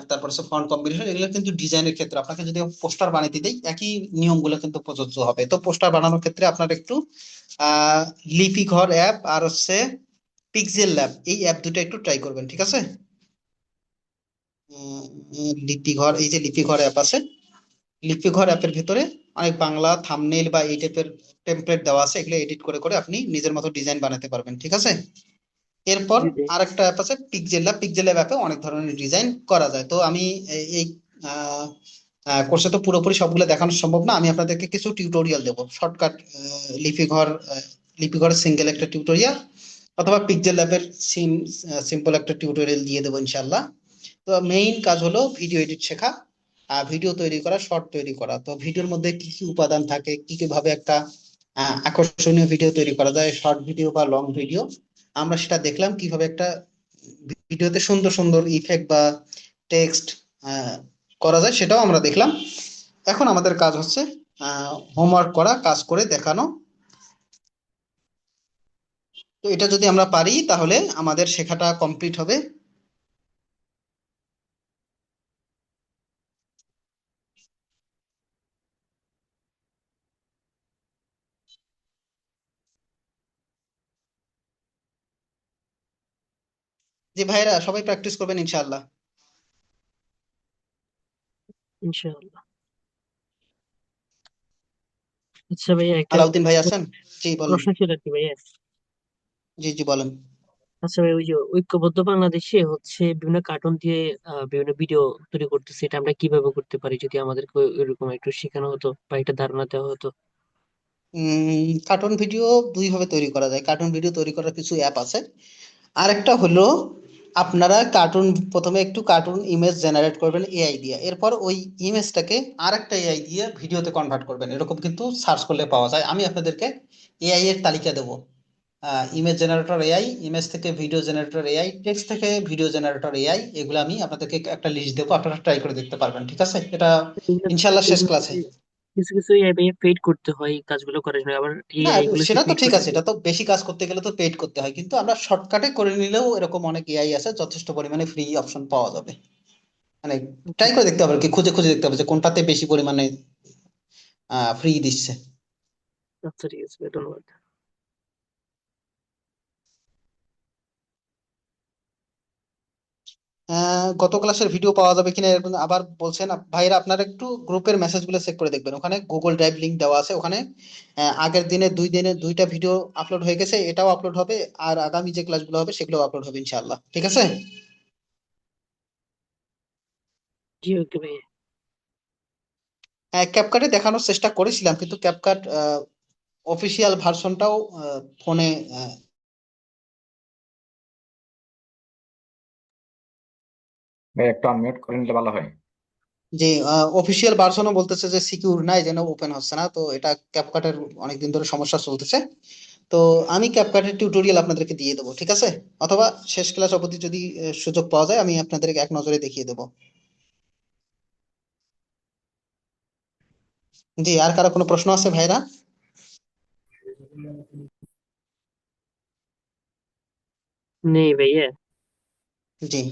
তারপর হচ্ছে ফন্ট কম্বিনেশন, এগুলো কিন্তু ডিজাইনের ক্ষেত্রে আপনাকে যদি পোস্টার বানাইতে দেই একই নিয়মগুলো কিন্তু প্রযোজ্য হবে। তো পোস্টার বানানোর ক্ষেত্রে আপনার একটু আহ লিপি ঘর অ্যাপ আর হচ্ছে পিক্সেল ল্যাব, এই অ্যাপ দুটো একটু ট্রাই করবেন, ঠিক আছে? লিপি ঘর, এই যে লিপি ঘর অ্যাপ আছে, লিপি ঘর অ্যাপের ভিতরে অনেক বাংলা থাম্বনেইল বা এই টাইপের টেমপ্লেট দেওয়া আছে, এগুলো এডিট করে করে আপনি নিজের মতো ডিজাইন বানাতে পারবেন, ঠিক আছে? এরপর
জি ভাইয়া।
আরেকটা অ্যাপ আছে পিক্সেল ল্যাব, পিক্সেল ল্যাব অ্যাপে অনেক ধরনের ডিজাইন করা যায়। তো আমি এই কোর্সে তো পুরোপুরি সবগুলো দেখানো সম্ভব না, আমি আপনাদেরকে কিছু টিউটোরিয়াল দেবো শর্টকাট, লিপি ঘর, লিপি ঘরের সিঙ্গেল একটা টিউটোরিয়াল, অথবা পিক্সেল ল্যাবের সিম্পল একটা টিউটোরিয়াল দিয়ে দেবো ইনশাল্লাহ। তো মেইন কাজ হলো ভিডিও এডিট শেখা, ভিডিও তৈরি করা, শর্ট তৈরি করা। তো ভিডিওর মধ্যে কি কি উপাদান থাকে, কি কি ভাবে একটা আকর্ষণীয় ভিডিও তৈরি করা যায়, শর্ট ভিডিও বা লং ভিডিও, আমরা সেটা দেখলাম কিভাবে একটা ভিডিওতে সুন্দর সুন্দর ইফেক্ট বা টেক্সট করা যায় সেটাও আমরা দেখলাম। এখন আমাদের কাজ হচ্ছে হোমওয়ার্ক করা, কাজ করে দেখানো। তো এটা যদি আমরা পারি তাহলে আমাদের শেখাটা কমপ্লিট হবে। জি ভাইরা, সবাই প্র্যাকটিস করবেন ইনশাআল্লাহ।
ইনশাআল্লাহ। আচ্ছা ভাইয়া, একটা
আলাউদ্দিন ভাই আছেন? জি বলেন।
প্রশ্ন ছিল আর কি ভাইয়া।
জি জি বলেন।
আচ্ছা ভাই, ওই যে ঐক্যবদ্ধ বাংলাদেশে হচ্ছে বিভিন্ন কার্টুন দিয়ে বিভিন্ন ভিডিও তৈরি করতেছে, এটা আমরা কিভাবে করতে পারি? যদি আমাদেরকে এরকম একটু শেখানো হতো বা একটা ধারণা দেওয়া হতো।
কার্টুন ভিডিও দুই ভাবে তৈরি করা যায়। কার্টুন ভিডিও তৈরি করার কিছু অ্যাপ আছে। আরেকটা হলো, আপনারা কার্টুন, প্রথমে একটু কার্টুন ইমেজ জেনারেট করবেন এআই দিয়ে, এরপর ওই ইমেজটাকে আরেকটা এআই দিয়ে ভিডিওতে কনভার্ট করবেন। এরকম কিন্তু সার্চ করলে পাওয়া যায়। আমি আপনাদেরকে এআই এর তালিকা দেবো। ইমেজ জেনারেটর এআই, ইমেজ থেকে ভিডিও জেনারেটর এআই, টেক্সট থেকে ভিডিও জেনারেটর এআই, এগুলো আমি আপনাদেরকে একটা লিস্ট দেবো, আপনারা ট্রাই করে দেখতে পারবেন। ঠিক আছে? এটা ইনশাল্লাহ শেষ
এগুলো
ক্লাসে।
কিছু কিছু এআই ভাইয়া পেড করতে হয় এই কাজগুলো করার জন্য, আবার এই
না,
এআই গুলো কি
সেটা তো
পেড
ঠিক
করতে
আছে,
হয়?
এটা তো বেশি কাজ করতে গেলে তো পেড করতে হয়, কিন্তু আমরা শর্টকাটে করে নিলেও এরকম অনেক এআই আছে, যথেষ্ট পরিমাণে ফ্রি অপশন পাওয়া যাবে। মানে ট্রাই করে দেখতে হবে আর কি, খুঁজে খুঁজে দেখতে হবে যে কোনটাতে বেশি পরিমাণে ফ্রি দিচ্ছে।
আচ্ছা ঠিক আছে ভাই, ধন্যবাদ।
গত ক্লাসের ভিডিও পাওয়া যাবে কিনা এরকম আবার বলছেন ভাইরা, আপনারা একটু গ্রুপের মেসেজগুলো চেক করে দেখবেন, ওখানে গুগল ড্রাইভ লিংক দেওয়া আছে। ওখানে আগের দিনে 2 দিনে 2টা ভিডিও আপলোড হয়ে গেছে, এটাও আপলোড হবে, আর আগামী যে ক্লাসগুলো হবে সেগুলো আপলোড হবে ইনশাআল্লাহ। ঠিক আছে?
জি ওকে ভাই।
ক্যাপকাটে দেখানোর চেষ্টা করেছিলাম, কিন্তু ক্যাপকাট অফিসিয়াল ভার্সনটাও ফোনে
ভাই একটু আনমিউট করে নিলে ভালো হয়।
যে অফিসিয়াল ভার্সনও বলতেছে যে সিকিউর নাই, যেন ওপেন হচ্ছে না। তো এটা ক্যাপকাটের অনেকদিন ধরে সমস্যা চলতেছে। তো আমি ক্যাপকাটের টিউটোরিয়াল আপনাদেরকে দিয়ে দেবো, ঠিক আছে? অথবা শেষ ক্লাস অবধি যদি সুযোগ পাওয়া যায়, আমি আপনাদেরকে এক নজরে দেখিয়ে দেবো। জি, আর কারো কোনো প্রশ্ন আছে ভাইরা?
নেই ভাইয়া।
জি।